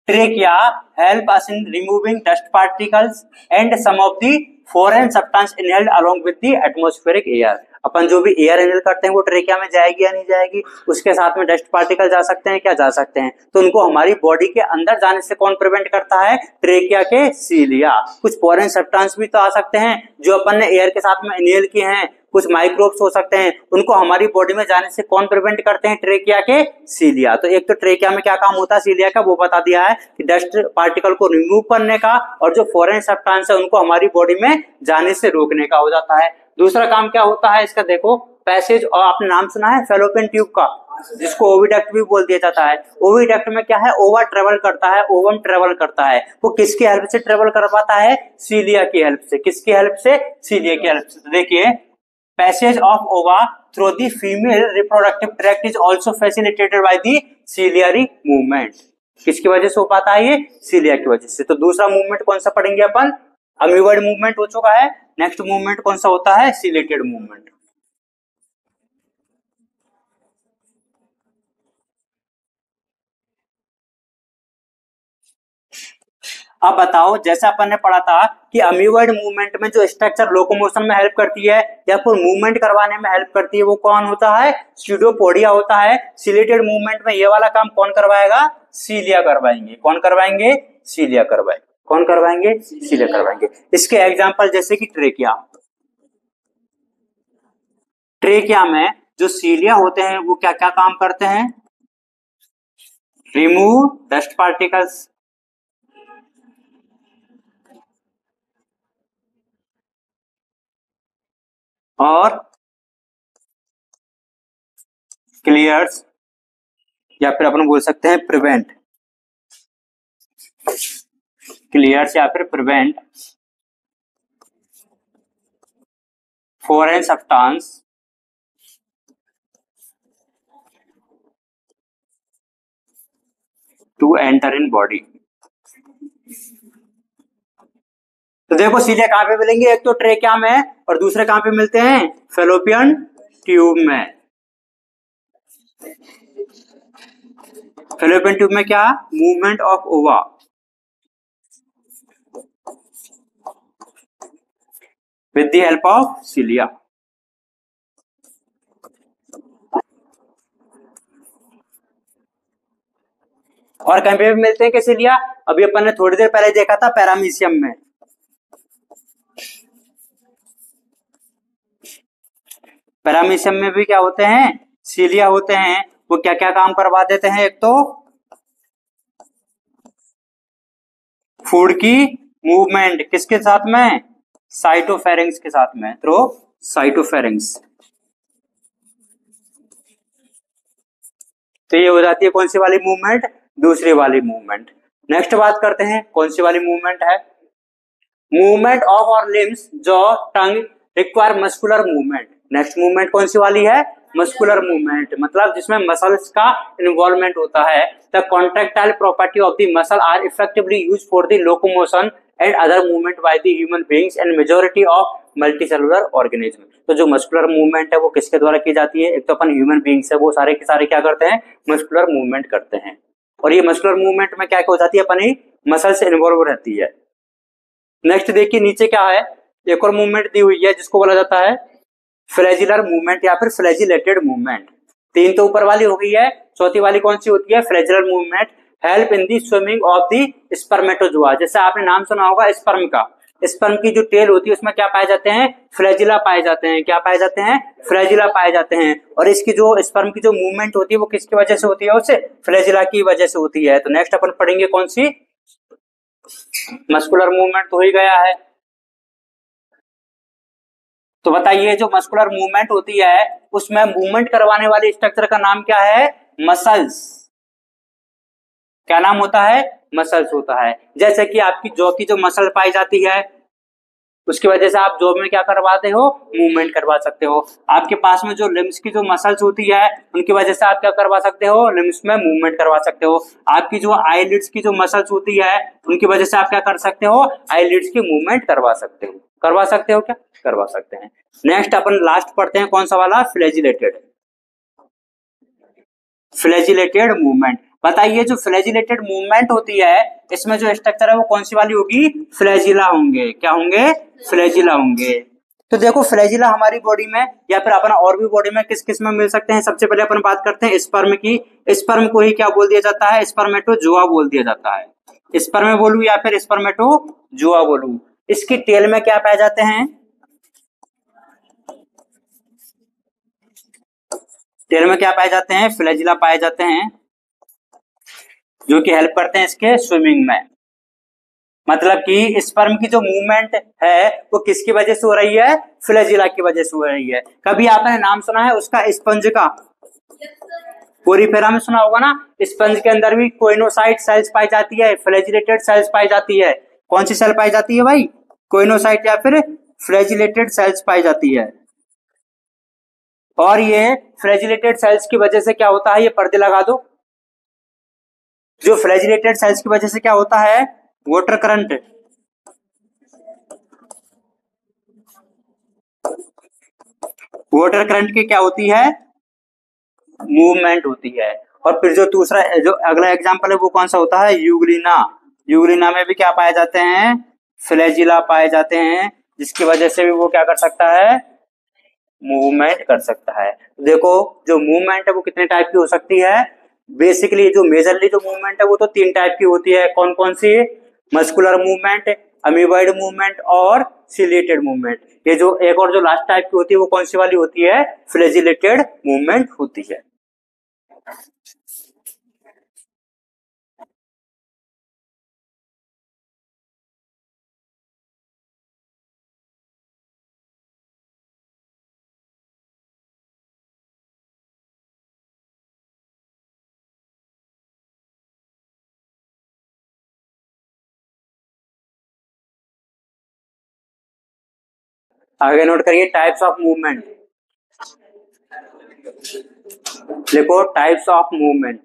trachea help us in removing dust particles and some of the foreign substance inhaled along with the atmospheric air. अपन जो भी एयर इनहेल करते हैं वो ट्रेकिया में जाएगी या नहीं जाएगी, उसके साथ में डस्ट पार्टिकल जा सकते हैं क्या, जा सकते हैं। तो उनको हमारी बॉडी के अंदर जाने से कौन प्रिवेंट करता है, ट्रेकिया के सीलिया। कुछ फॉरेन सब्सटेंस भी तो आ सकते हैं जो अपन ने एयर के साथ में इनहेल किए हैं, कुछ माइक्रोब्स हो सकते हैं, उनको हमारी बॉडी में जाने से कौन प्रिवेंट करते हैं, ट्रेकिया के सीलिया। तो एक तो ट्रेकिया में क्या काम होता है सीलिया का, वो बता दिया है कि डस्ट पार्टिकल को रिमूव करने का, और जो फॉरेन सब्सटेंस है उनको हमारी बॉडी में जाने से रोकने का हो जाता है। दूसरा काम क्या होता है इसका, देखो पैसेज, और आपने नाम सुना है फैलोपियन ट्यूब का, जिसको ओविडक्ट भी बोल दिया जाता है। ओविडक्ट में क्या है, ओवा ट्रेवल करता है, ओवम ट्रेवल करता है। वो किसकी हेल्प से ट्रेवल कर पाता है, सीलिया की हेल्प से। किसकी हेल्प से, सीलिया की हेल्प से। तो देखिए पैसेज ऑफ ओवा through the female reproductive tract is also facilitated by the ciliary movement. किसकी वजह से हो पाता है ये, सीलिया की वजह से। तो दूसरा मूवमेंट कौन सा पढ़ेंगे अपन, अमीबॉइड मूवमेंट हो चुका है। नेक्स्ट मूवमेंट कौन सा होता है? Chelated movement. अब बताओ, जैसे अपन ने पढ़ा था कि अमीबॉइड मूवमेंट में जो स्ट्रक्चर लोकोमोशन में हेल्प करती है या फिर मूवमेंट करवाने में हेल्प करती है वो कौन होता है? स्यूडोपोडिया होता है। सिलेटेड मूवमेंट में ये वाला काम कौन करवाएगा? सीलिया करवाएंगे। कौन करवाएंगे? सीलिया करवाएंगे। कौन करवाएंगे? सीलिया करवाएंगे। इसके एग्जाम्पल जैसे कि ट्रेकिया। ट्रेकिया में जो सीलिया होते हैं वो क्या क्या काम करते हैं? रिमूव डस्ट पार्टिकल्स, और क्लियर्स, या फिर अपन बोल सकते हैं प्रिवेंट। क्लियर्स या फिर prevent foreign substance to enter in body. तो देखो सीलिया कहां पे मिलेंगे? एक तो ट्रेकिया में और दूसरे कहां पे मिलते हैं? फेलोपियन ट्यूब में। फेलोपियन ट्यूब में क्या? मूवमेंट ऑफ ओवा विद द हेल्प ऑफ सीलिया। और कहीं पे भी मिलते हैं कि सीलिया? अभी अपन ने थोड़ी देर पहले देखा था पैरामीशियम में। पैरामीशियम में भी क्या होते हैं? सीलिया होते हैं। वो क्या क्या काम करवा देते हैं? एक तो फूड की मूवमेंट किसके साथ में? साइटोफेरिंग्स के साथ में, थ्रू साइटोफेरिंग्स। तो ये हो जाती है कौन सी वाली मूवमेंट? दूसरी वाली मूवमेंट। नेक्स्ट बात करते हैं कौन सी वाली मूवमेंट है? मूवमेंट ऑफ और limbs, jaw, tongue require muscular movement. Next movement कौन सी वाली है? मस्कुलर मूवमेंट, मतलब जिसमें मसल्स का इन्वॉल्वमेंट होता है। The contractile property of the muscle are effectively used for the locomotion and other movement by the human beings and majority of multicellular organism. तो जो मस्कुलर मूवमेंट है वो किसके द्वारा की जाती है? एक तो अपन ह्यूमन बीइंग्स है, वो सारे के सारे क्या करते हैं? मस्कुलर मूवमेंट करते हैं। और ये मस्कुलर मूवमेंट में क्या हो जाती है? अपनी मसल से इन्वॉल्व रहती है। नेक्स्ट देखिए नीचे क्या है? एक और मूवमेंट दी हुई है जिसको बोला जाता है फ्लैजिलर मूवमेंट या फिर फ्लैजिलेटेड मूवमेंट। तीन तो ऊपर वाली हो गई है, चौथी वाली कौन सी होती है? Flagellar movement help in the swimming of the spermatozoa. जैसे आपने नाम सुना होगा स्पर्म का। स्पर्म की जो टेल होती है उसमें क्या पाए जाते हैं? फ्लैजिला पाए जाते हैं। क्या पाए जाते हैं? फ्लैजिला पाए जाते हैं। और इसकी जो स्पर्म की जो मूवमेंट होती है वो किसकी वजह से होती है? उससे फ्लैजिला की वजह से होती है। तो नेक्स्ट अपन पढ़ेंगे कौन सी? मस्कुलर मूवमेंट तो हो ही गया है। तो बताइए जो मस्कुलर मूवमेंट होती है उसमें मूवमेंट करवाने वाले स्ट्रक्चर का नाम क्या है? मसल्स। क्या नाम होता है? मसल्स होता है। जैसे कि आपकी जॉ की जो मसल पाई जाती है उसकी वजह से आप जॉ में क्या करवाते हो? मूवमेंट करवा सकते हो। आपके पास में जो लिम्स की जो मसल्स होती है उनकी वजह से आप क्या करवा सकते हो? लिम्स में मूवमेंट करवा सकते हो। आपकी जो आईलिड्स की जो मसल्स होती है उनकी वजह से आप क्या कर सकते हो? आईलिड्स की मूवमेंट करवा सकते हो। करवा सकते हो क्या? करवा सकते हैं। नेक्स्ट अपन लास्ट पढ़ते हैं कौन सा वाला? फ्लैजिलेटेड। Flagellated movement. बताइए जो फ्लैजिलेटेड मूवमेंट होती है इसमें जो स्ट्रक्चर है वो कौन सी वाली होगी? फ्लैजिला होंगे। क्या होंगे? फ्लैजिला होंगे। तो देखो फ्लैजिला हमारी बॉडी में या फिर अपना और भी बॉडी में किस किस में मिल सकते हैं? सबसे पहले अपन बात करते हैं स्पर्म की। स्पर्म को ही क्या बोल दिया जाता है? स्पर्मेटोजोआ बोल दिया जाता है। स्पर्म बोलूं या फिर स्पर्मेटोजोआ बोलूं? इसकी टेल में क्या पाए जाते हैं? टेल में क्या पाए जाते हैं? फ्लैजिला पाए जाते हैं जो कि हेल्प करते हैं इसके स्विमिंग में। मतलब कि स्पर्म की जो मूवमेंट है वो किसकी वजह से हो रही है? फ्लैजिला की वजह से हो रही है। कभी आपने नाम सुना है उसका स्पंज का? पोरीफेरा में सुना होगा ना। स्पंज के अंदर भी कोइनोसाइट सेल्स पाई जाती है, फ्लैजिलेटेड सेल्स पाई जाती है। कौन सी सेल पाई जाती है भाई? कोइनोसाइट या फिर फ्लैजिलेटेड सेल्स पाई जाती है। और ये फ्लैजिलेटेड सेल्स की वजह से क्या होता है? ये पर्दे लगा दो। जो फ्लैजिलेटेड सेल्स की वजह से क्या होता है? Water current. वाटर करंट की क्या होती है, मूवमेंट होती है। और फिर जो दूसरा जो अगला एग्जांपल है वो कौन सा होता है, यूग्लिना। यूग्लिना में भी क्या पाए जाते हैं, फ्लैजिला पाए जाते हैं, जिसकी वजह से भी वो क्या कर सकता है, मूवमेंट कर सकता है। देखो जो मूवमेंट है वो कितने टाइप की हो सकती है, बेसिकली जो मेजरली जो मूवमेंट है वो तो तीन टाइप की होती है। कौन कौन सी, मस्कुलर मूवमेंट, अमीबॉइड मूवमेंट और सिलेटेड मूवमेंट। ये जो एक और जो लास्ट टाइप की होती है वो कौन सी वाली होती है, फ्लैजिलेटेड मूवमेंट होती है। आगे नोट करिए टाइप्स ऑफ मूवमेंट। देखो टाइप्स ऑफ मूवमेंट,